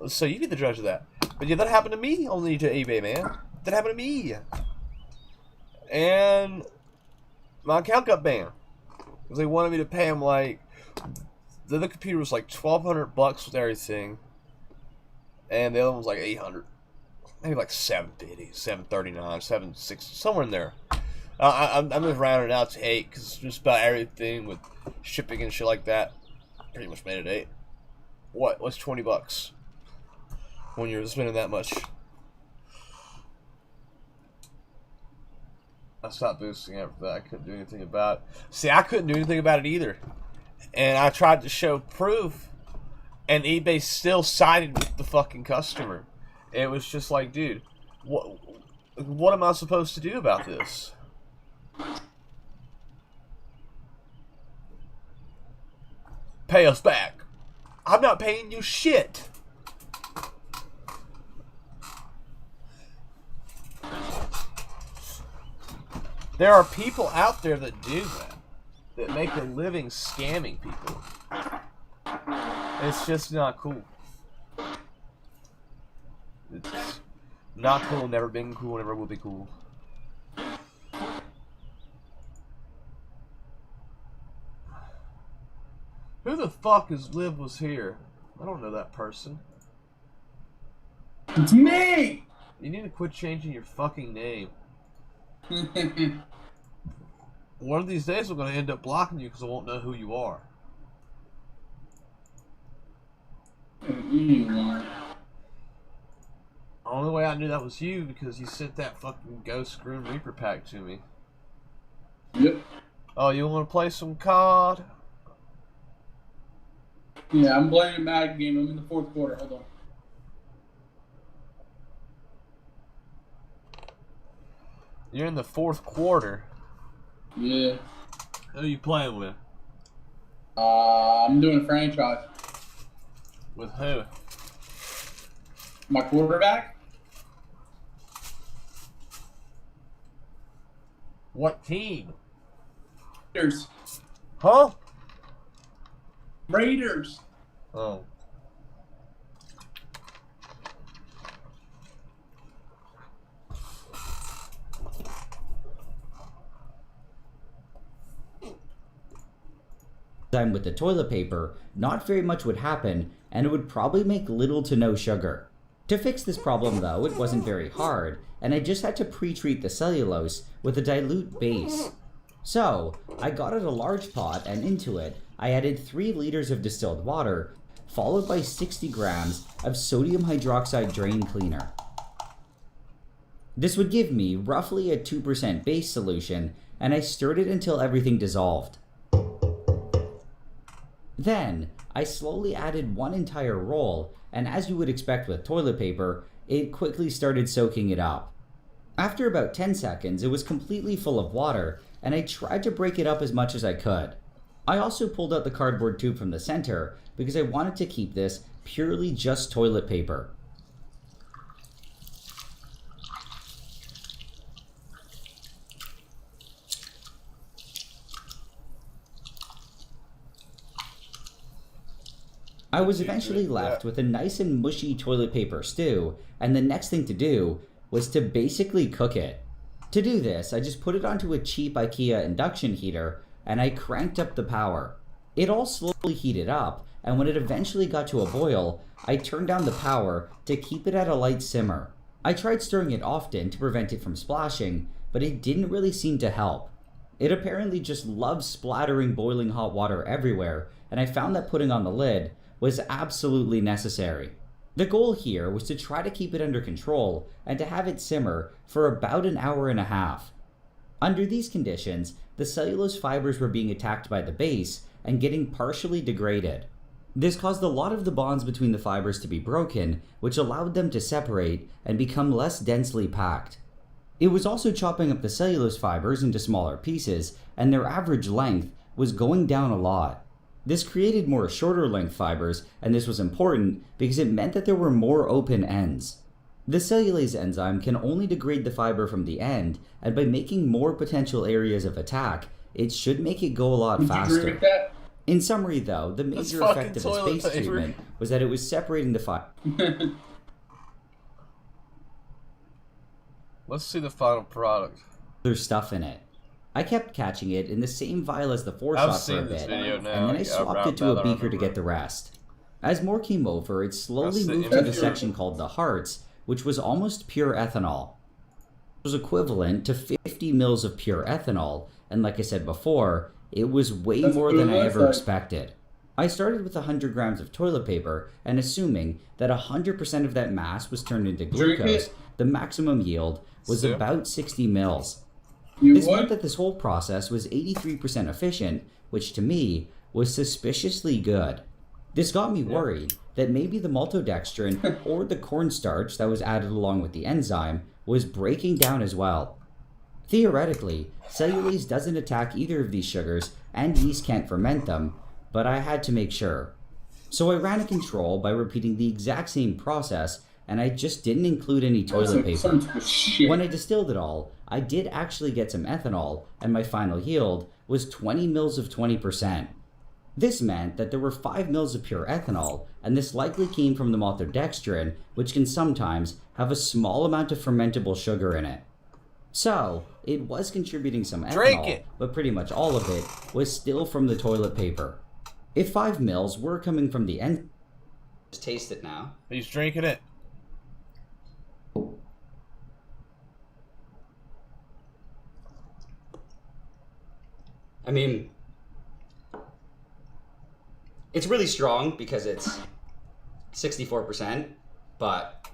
So you be the judge of that. But yeah, that happened to me only to eBay, man. That happened to me. And my account got banned. Because they wanted me to pay them like, the other computer was like $1,200 with everything. And the other one was like $800. Maybe like $750, $739, $760, somewhere in there. I'm just rounding it out to $8 because just about everything with shipping and shit like that pretty much made it $8. What's $20 when you're spending that much? I stopped boosting after that. I couldn't do anything about it. See, I couldn't do anything about it either. And I tried to show proof, and eBay still sided with the fucking customer. It was just like, dude, what am I supposed to do about this? Pay us back. I'm not paying you shit. There are people out there that do that. That make a living scamming people. It's just not cool. It's not cool, never been cool, never will be cool. Who the fuck is Liv was here? I don't know that person. It's me! You need to quit changing your fucking name. One of these days I'm going to end up blocking you because I won't know who you are. You are. The only way I knew that was you because you sent that fucking Ghost Grim Reaper pack to me. Yep. Oh, you want to play some COD? Yeah, I'm playing a Mad game. I'm in the 4th quarter. Hold on. You're in the 4th quarter. Yeah. Who are you playing with? I'm doing a franchise. With who? My quarterback? What team? Raiders. Huh? Raiders. Oh. Time with the toilet paper, not very much would happen, and it would probably make little to no sugar. To fix this problem though, it wasn't very hard, and I just had to pre-treat the cellulose with a dilute base. So, I got out a large pot, and into it, I added 3 liters of distilled water, followed by 60 grams of sodium hydroxide drain cleaner. This would give me roughly a 2% base solution, and I stirred it until everything dissolved. Then, I slowly added 1 entire roll, and as you would expect with toilet paper, it quickly started soaking it up. After about 10 seconds, it was completely full of water, and I tried to break it up as much as I could. I also pulled out the cardboard tube from the center, because I wanted to keep this purely just toilet paper. I was eventually left with a nice and mushy toilet paper stew, and the next thing to do was to basically cook it. To do this, I just put it onto a cheap IKEA induction heater, and I cranked up the power. It all slowly heated up, and when it eventually got to a boil, I turned down the power to keep it at a light simmer. I tried stirring it often to prevent it from splashing, but it didn't really seem to help. It apparently just loves splattering boiling hot water everywhere, and I found that putting on the lid was absolutely necessary. The goal here was to try to keep it under control and to have it simmer for about an hour and a half. Under these conditions, the cellulose fibers were being attacked by the base and getting partially degraded. This caused a lot of the bonds between the fibers to be broken, which allowed them to separate and become less densely packed. It was also chopping up the cellulose fibers into smaller pieces, and their average length was going down a lot. This created more shorter length fibers, and this was important because it meant that there were more open ends. The cellulase enzyme can only degrade the fiber from the end, and by making more potential areas of attack, it should make it go a lot faster. You agree with that? In summary though, the major effect of the space treatment was that it was separating the fiber. Let's see the final product. There's stuff in it. I kept catching it in the same vial as the 4-shot for a bit, and then I swapped it to a beaker to get the rest. As more came over, it slowly moved to the section called the hearts, which was almost pure ethanol. It was equivalent to 50 mils of pure ethanol, and like I said before, it was way more than I ever expected. I started with 100 grams of toilet paper, and assuming that 100% of that mass was turned into glucose, the maximum yield was about 60 mils. This meant that this whole process was 83% efficient, which to me was suspiciously good. This got me worried that maybe the maltodextrin or the cornstarch that was added along with the enzyme was breaking down as well. Theoretically, cellulase doesn't attack either of these sugars and yeast can't ferment them, but I had to make sure. So I ran a control by repeating the exact same process, and I just didn't include any toilet paper. When I distilled it all, I did actually get some ethanol, and my final yield was 20 mils of 20%. This meant that there were 5 mils of pure ethanol, and this likely came from the maltodextrin, which can sometimes have a small amount of fermentable sugar in it. So, it was contributing some ethanol, but pretty much all of it was still from the toilet paper. If 5 mils were coming from the end, just taste it now. He's drinking it. I mean, it's really strong because it's 64%, but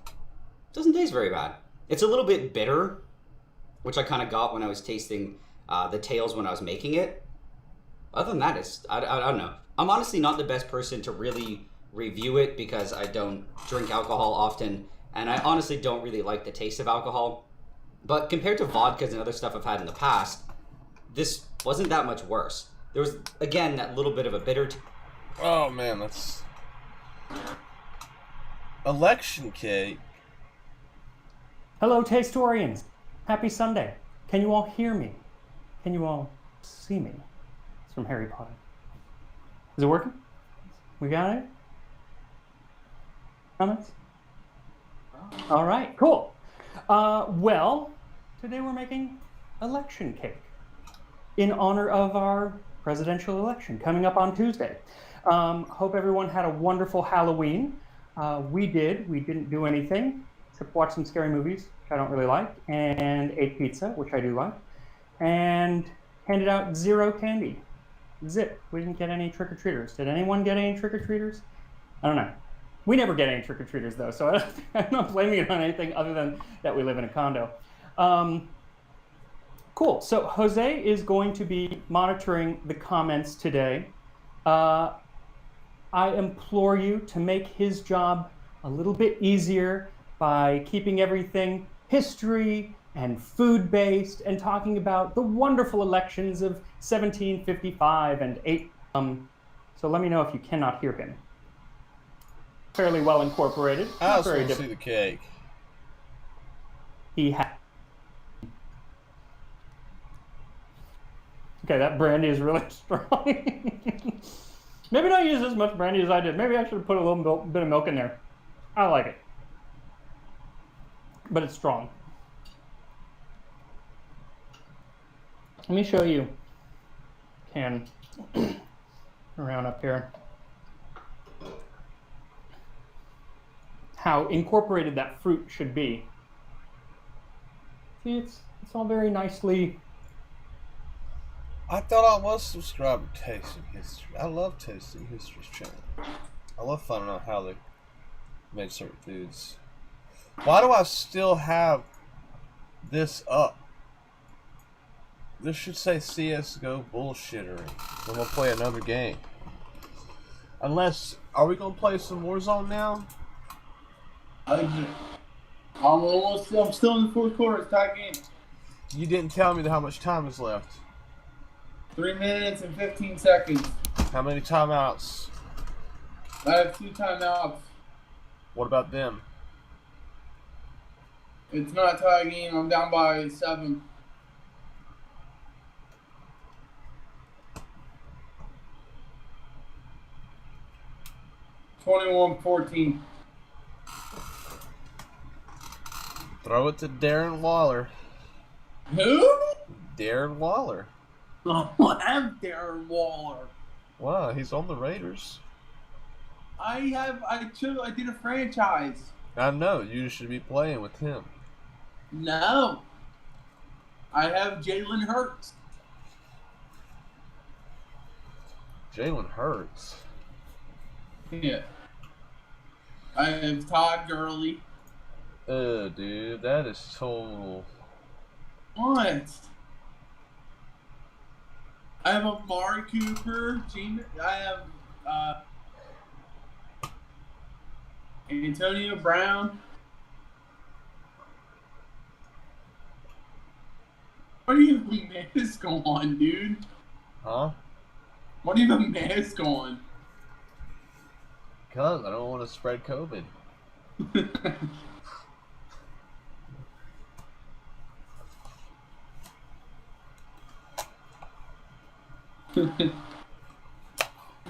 it doesn't taste very bad. It's a little bit bitter, which I kind of got when I was tasting the tails when I was making it. Other than that, I don't know. I'm honestly not the best person to really review it because I don't drink alcohol often, and I honestly don't really like the taste of alcohol. But compared to vodkas and other stuff I've had in the past, this wasn't that much worse. There was, again, that little bit of a bitter... Oh, man, that's... Election cake. Hello, Tastorians. Happy Sunday. Can you all hear me? Can you all see me? It's from Harry Potter. Is it working? We got it? Comments? All right, cool. Well, today we're making election cake in honor of our presidential election coming up on Tuesday. Hope everyone had a wonderful Halloween. We did. We didn't do anything except watch some scary movies, which I don't really like, and ate pizza, which I do like, and handed out 0 candy. Zip. We didn't get any trick-or-treaters. Did anyone get any trick-or-treaters? I don't know. We never get any trick-or-treaters, though, so I'm not blaming it on anything other than that we live in a condo. Cool. So Jose is going to be monitoring the comments today. I implore you to make his job a little bit easier by keeping everything history and food-based and talking about the wonderful elections of 1755 and 8. So let me know if you cannot hear him. Fairly well incorporated. I also want to see the cake. He had. Okay, that brandy is really strong. Maybe not use as much brandy as I did. Maybe I should have put a little bit of milk in there. I like it. But it's strong. Let me show you. Can around up here. How incorporated that fruit should be. See, it's all very nicely I thought I was subscribed to Tasting History. I love Tasting History's channel. I love finding out how they made certain foods. Why do I still have this up? This should say CSGO bullshittery. I'm gonna play another game. Unless, are we gonna play some Warzone now? I'm still in the fourth quarter. It's tie game. You didn't tell me how much time is left. 3 minutes and 15 seconds. How many timeouts? I have 2 timeouts. What about them? It's not a tie game. I'm down by 7. (21-14). Throw it to Darren Waller. Who? Darren Waller. I have Darren Waller. Wow, he's on the Raiders. I did a franchise. I know, you should be playing with him. No. I have Jalen Hurts. Jalen Hurts. Yeah. I have Todd Gurley. Dude, that is total. What? I have Amari Cooper. I have Antonio Brown. What do you have a mask on, dude? Huh? What do you have a mask on? Because I don't want to spread COVID.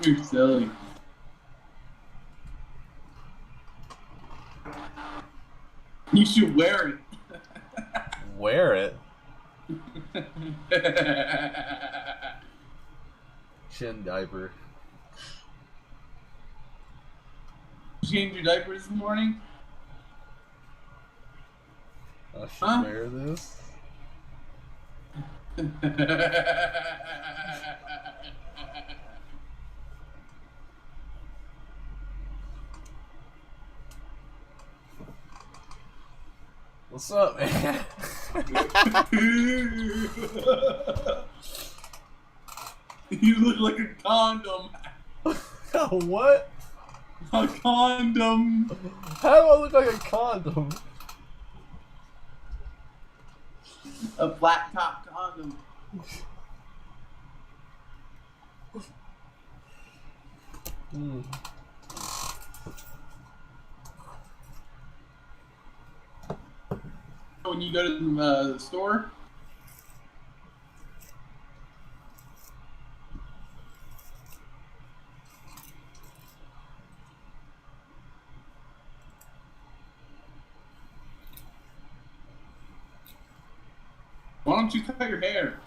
You're silly. You should wear it. Wear it? Chin diaper. Change your diaper this morning? I should wear this. What's up, man? You look like a condom. What? A condom. How do I look like a condom? A flat top condom. When you go to the store, why don't you cut your hair?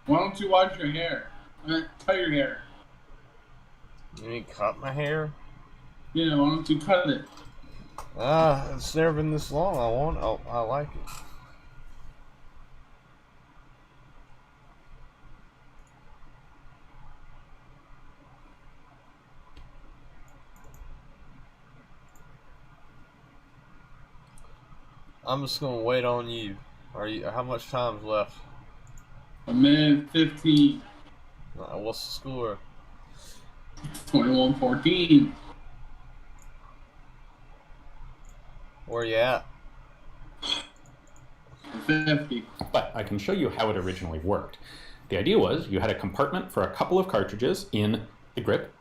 Why don't you wash your hair? Cut your hair. You mean cut my hair? Yeah, why don't you cut it? It's never been this long. I like it. I'm just gonna wait on you. How much time's left? A minute 15. What's the score? 21-14. Where you at? 50. But I can show you how it originally worked. The idea was you had a compartment for a couple of cartridges in the grip,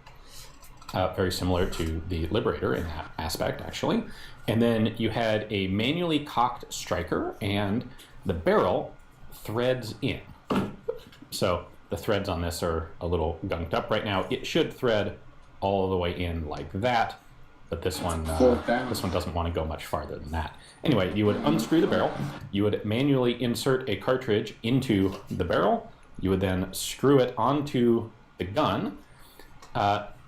very similar to the Liberator in that aspect, actually. And then you had a manually cocked striker, and the barrel threads in. So the threads on this are a little gunked up right now. It should thread all the way in like that. but this one down. doesn't want to go much farther than that. Anyway, you would unscrew the barrel. You would manually insert a cartridge into the barrel. You would then screw it onto the gun.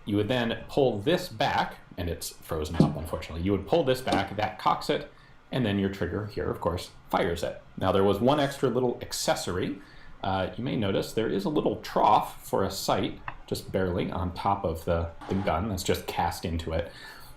You would then pull this back, and it's frozen up, unfortunately. You would pull this back, that cocks it, and then your trigger here, of course, fires it. Now, there was one extra little accessory. You may notice there is a little trough for a sight, just barely on top of the gun that's just cast into it.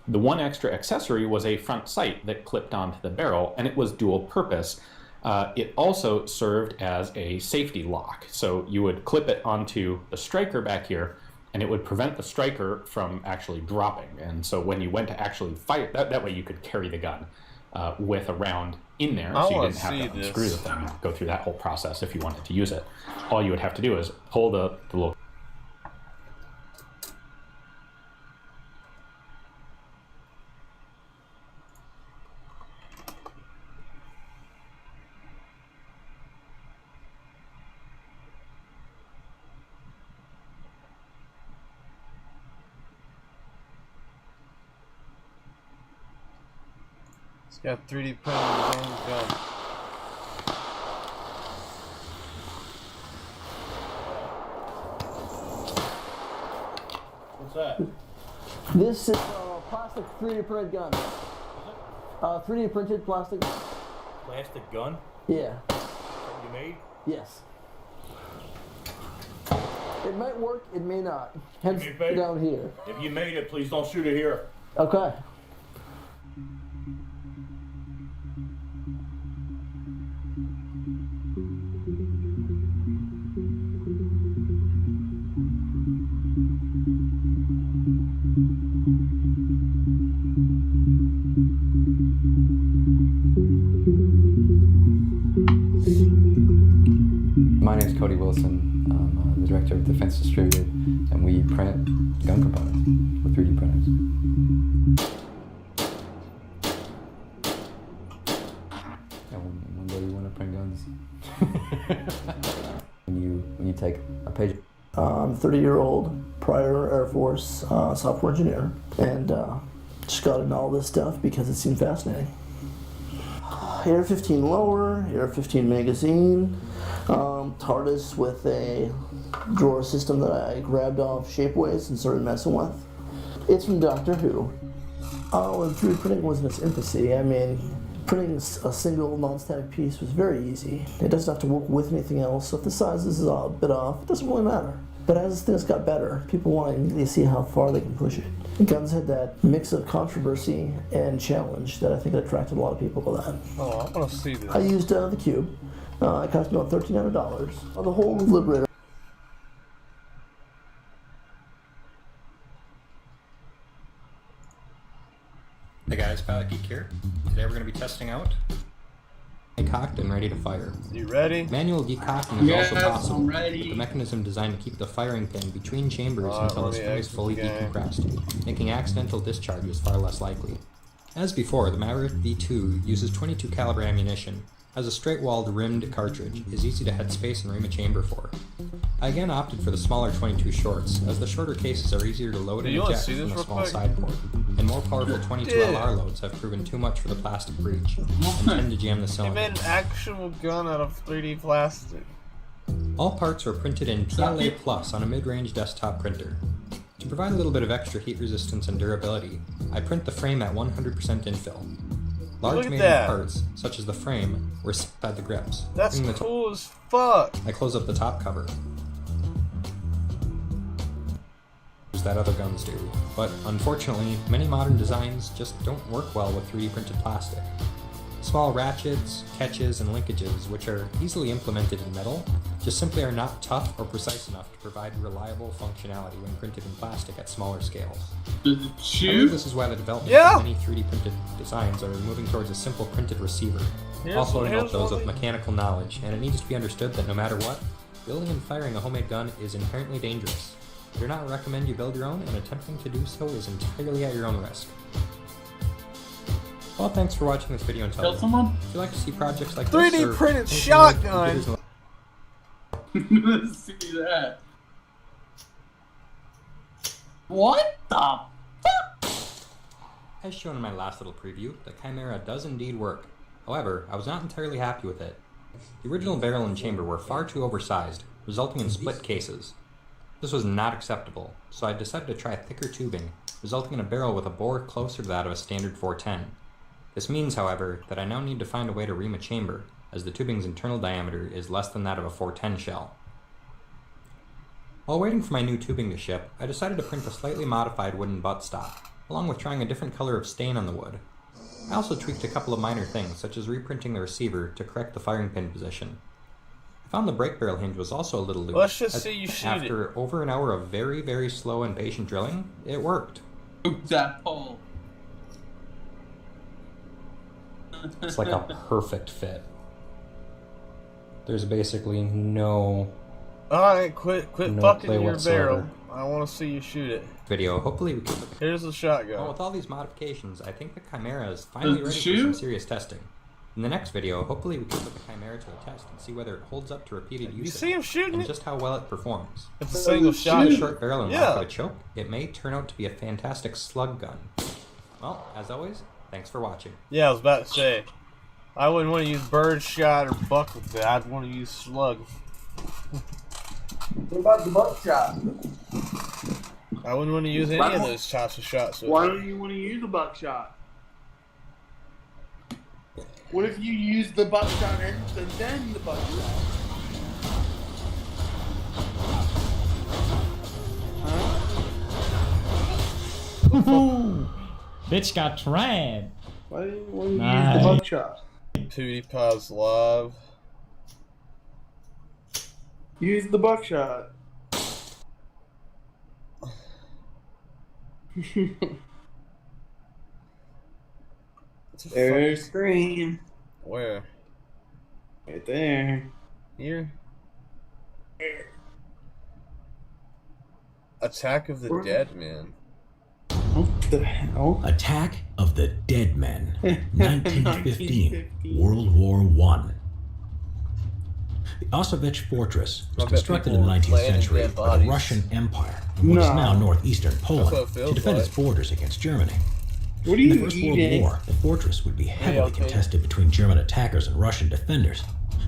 The one extra accessory was a front sight that clipped onto the barrel, and it was dual purpose. It also served as a safety lock. So you would clip it onto the striker back here, and it would prevent the striker from actually dropping. And so when you went to actually fire, that way you could carry the gun with a round in there, so you didn't have to unscrew the thing and go through that whole process if you wanted to use it. All you would have to do is pull the little... It's got 3D printed on his own gun. What's that? This is a plastic 3D printed gun. 3D printed plastic. Plastic gun? Yeah. Something you made? Yes. It might work, it may not. Hence If you made- down here. If you made it, please don't shoot it here. Okay. My name is Cody Wilson. I'm the director of Defense Distributed, and we print gun components with 3D printers. And one day you want to print guns. when you take a page. I'm a 30-year-old prior Air Force software engineer, and just got into all this stuff because it seemed fascinating. AR-15 lower, AR-15 magazine, TARDIS with a drawer system that I grabbed off Shapeways and started messing with. It's from Doctor Who. When 3D printing was in its infancy, I mean, printing a single non-static piece was very easy. It doesn't have to work with anything else, so if the sizes is a bit off, it doesn't really matter. But as things got better, people want to immediately see how far they can push it. Guns had that mix of controversy and challenge that I think attracted a lot of people to that. Oh, I want to see this. I used the Cube. It cost me about $1,300. The whole Liberator. Hey guys, Pilot Geek here. Today we're going to be testing out cocked and ready to fire. You ready? Manual decocking is also possible, I'm with ready. the mechanism designed to keep the firing pin between chambers until the spring is fully decompressed, making accidental discharges far less likely. As before, the Maverick V2 uses .22 caliber ammunition, has a straight-walled rimmed cartridge, is easy to head space and ream a chamber for. I again opted for the smaller .22 shorts, as the shorter cases are easier to load and eject from the small side port, and more powerful .22 LR loads have proven too much for the plastic breech, and tend to jam the They cylinder. made an actual gun out of 3D plastic. All parts are printed in PLA Plus on a mid-range desktop printer. To provide a little bit of extra heat resistance and durability, I print the frame at 100% infill. Large Look at mating that. parts, such as the frame, were inside the grips. That's bringing the cool as fuck. I close up the top cover, as that other guns do, but unfortunately, many modern designs just don't work well with 3D printed plastic. Small ratchets, catches, and linkages, which are easily implemented in metal, just simply are not tough or precise enough to provide reliable functionality when printed in plastic at smaller scales. Does it I believe shoot? this is why the development Yeah. of many 3D printed designs are moving towards a simple printed receiver, Here's- offloading here's out those what with mechanical knowledge, and it needs to be understood that no matter what, building and firing a homemade gun is inherently dangerous. I do not recommend you build your own, and attempting to do so is entirely at your own risk. Well, thanks for watching this video until Kill then. someone? If you'd like to see projects like 3D this, or printed anything shotgun. like Let's see that. What the fuck? As shown in my last little preview, the Chimera does indeed work. However, I was not entirely happy with it. The original barrel and chamber were far too oversized, resulting in split cases. This was not acceptable, so I decided to try thicker tubing, resulting in a barrel with a bore closer to that of a standard 410. This means, however, that I now need to find a way to ream a chamber, as the tubing's internal diameter is less than that of a 410 shell. While waiting for my new tubing to ship, I decided to print a slightly modified wooden buttstock, along with trying a different color of stain on the wood. I also tweaked a couple of minor things, such as reprinting the receiver to correct the firing pin position. I found the brake barrel hinge was also a little loose. Let's just see you shoot After it. over an hour of very, very slow and patient drilling, it worked. That pole. It's like a perfect fit. There's basically no Alright, quit no fucking play your whatsoever. barrel. I want to see you shoot it. Video. Hopefully we can. Here's the shotgun. Well, with all these modifications, I think the Chimera is finally ready for shoot? some serious testing. In the next video, hopefully we can put the Chimera to the test and see whether it holds up to repeated usage. You see him shooting and it? just how well it performs. It's a single shot. With a short barrel and Yeah. lack of a choke, it may turn out to be a fantastic slug gun. Well, as always, thanks for watching. Yeah, I was about to say. I wouldn't want to use bird shot or buck with that. I'd want to use slug. What about the buckshot? I wouldn't want to use any of those types of shots. Why don't you want to use the buckshot? What if you use the buckshot and then the buckshot? Bitch got trapped. Why do you want to Nice. use the buckshot? PewDiePie's live. Use the buckshot. There's Cream. Where? Right there. Here? Attack of the Dead Men. What the hell? Attack of the Dead Men, 1915, World War I. The Auschwitz Fortress was constructed in the 19th century by the Russian Empire in what is now northeastern Poland to defend its borders against Germany. What are In you the First eating? World War, the fortress would be heavily contested between German attackers and Russian defenders.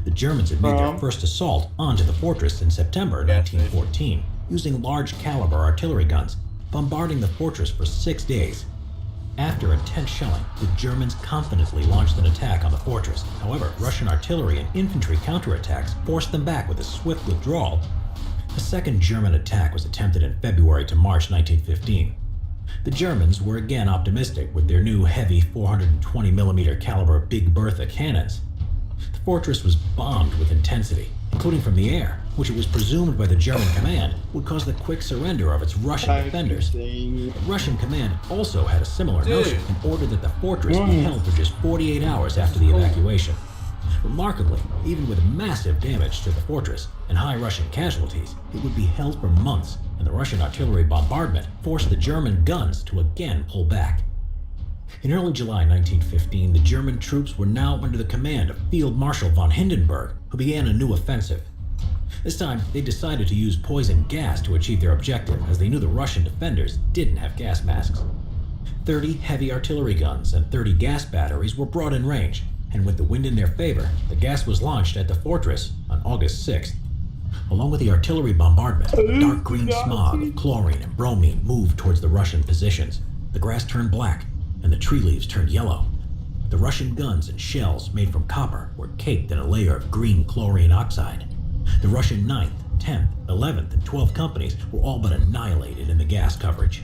The Germans had made their first assault onto the fortress in September 1914, using large caliber artillery guns, bombarding the fortress for 6 days. After intense shelling, the Germans confidently launched an attack on the fortress. However, Russian artillery and infantry counterattacks forced them back with a swift withdrawal. A second German attack was attempted in February to March 1915. The Germans were again optimistic with their new heavy 420mm caliber Big Bertha cannons. The fortress was bombed with intensity, including from the air, which it was presumed by the German command would cause the quick surrender of its Russian defenders. The Russian command also had a similar notion and ordered that the fortress be held for just 48 hours after the evacuation. Remarkably, even with massive damage to the fortress and high Russian casualties, it would be held for months, and the Russian artillery bombardment forced the German guns to again pull back. In early July 1915, the German troops were now under the command of Field Marshal von Hindenburg, who began a new offensive. This time, they decided to use poison gas to achieve their objective, as they knew the Russian defenders didn't have gas masks. 30 heavy artillery guns and 30 gas batteries were brought in range, and with the wind in their favor, the gas was launched at the fortress on August 6th. Along with the artillery bombardment, dark green smog of chlorine and bromine moved towards the Russian positions. The grass turned black, and the tree leaves turned yellow. The Russian guns and shells made from copper were caked in a layer of green chlorine oxide. The Russian 9th, 10th, 11th, and 12th companies were all but annihilated in the gas coverage.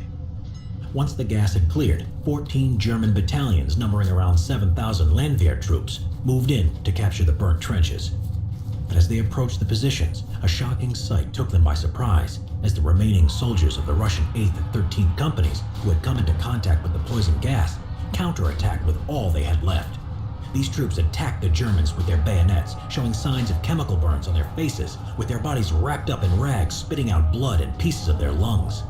Once the gas had cleared, 14 German battalions numbering around 7,000 Landwehr troops moved in to capture the burnt trenches. But as they approached the positions, a shocking sight took them by surprise, as the remaining soldiers of the Russian 8th and 13th companies, who had come into contact with the poison gas, counterattacked with all they had left. These troops attacked the Germans with their bayonets, showing signs of chemical burns on their faces, with their bodies wrapped up in rags spitting out blood and pieces of their lungs.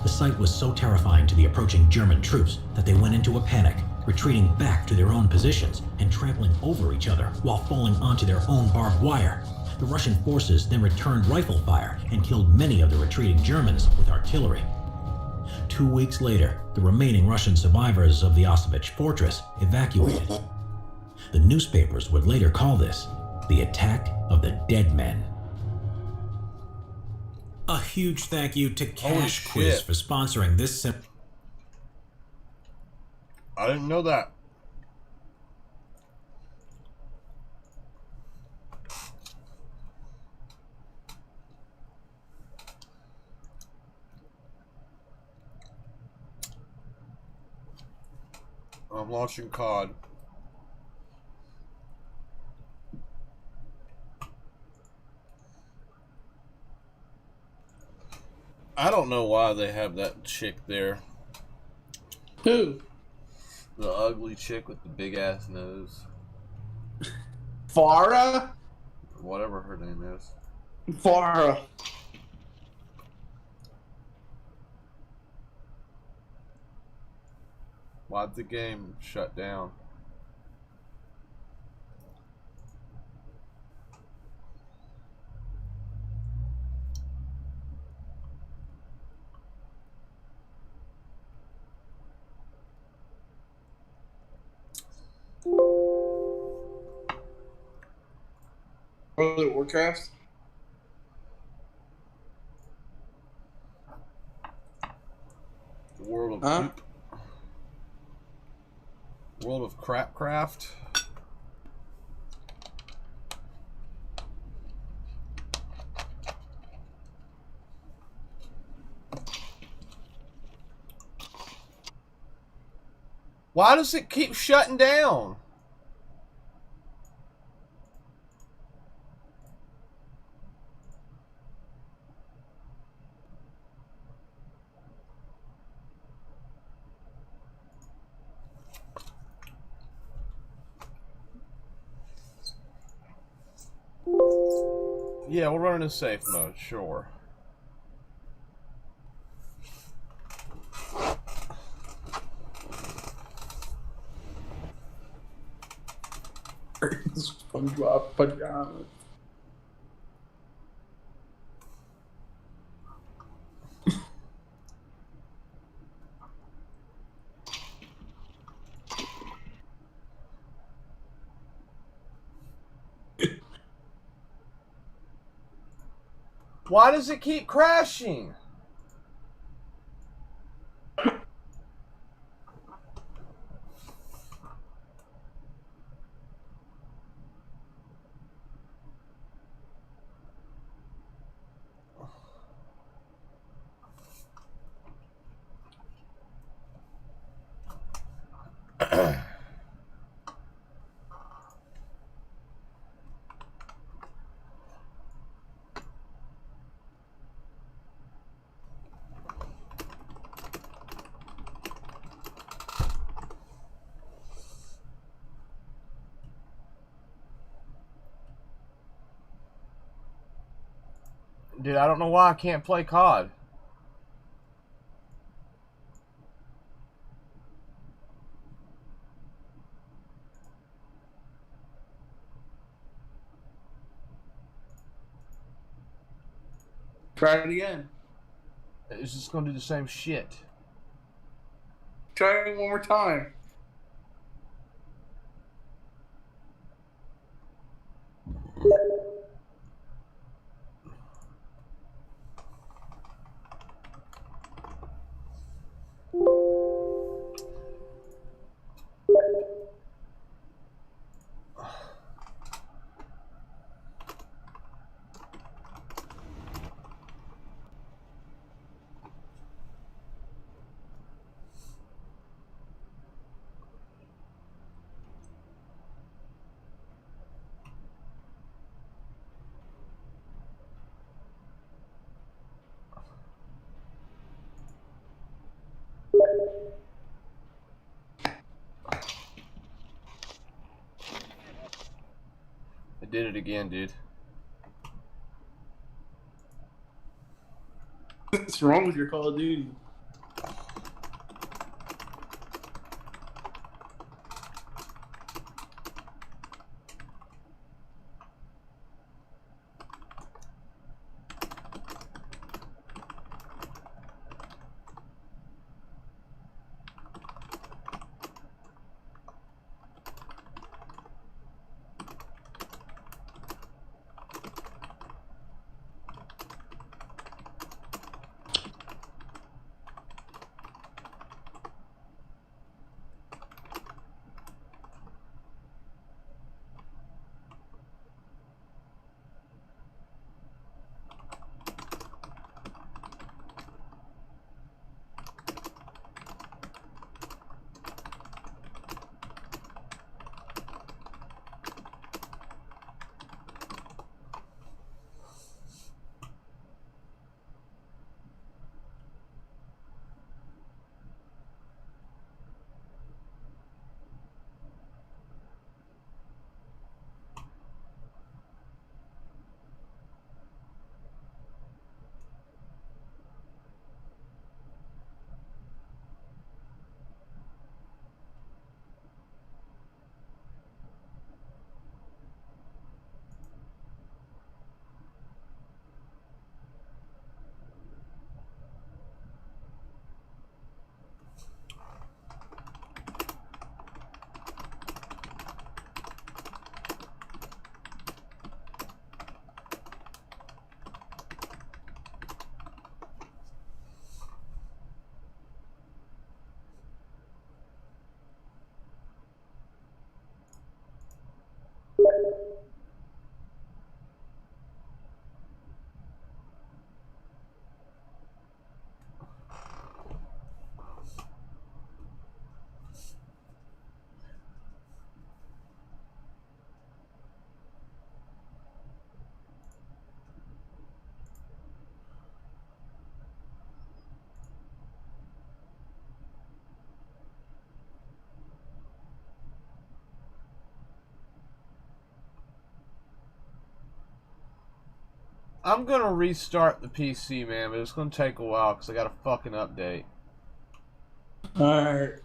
The sight was so terrifying to the approaching German troops that they went into a panic, retreating back to their own positions and trampling over each other while falling onto their own barbed wire. The Russian forces then returned rifle fire and killed many of the retreating Germans with artillery. 2 weeks later, the remaining Russian survivors of the Auschwitz fortress evacuated. The newspapers would later call this the Attack of the Dead Men. A huge thank you to Cash Quiz for sponsoring this. I didn't know that. I'm launching COD. I don't know why they have that chick there. Who? The ugly chick with the big ass nose. Farah? Whatever her name is. Farah. Why'd the game shut down? World of Warcraft? World of World of Crapcraft. Why does it keep shutting down? Yeah, we're running in safe mode, sure. SpongeBob pajamas. Why does it keep crashing? Dude, I don't know why I can't play COD. Try it again. It's just gonna do the same shit. Try it one more time. I did it again, dude. What's wrong with your Call of Duty? I'm gonna restart the PC, man, but it's gonna take a while because I got a fucking update. Alright.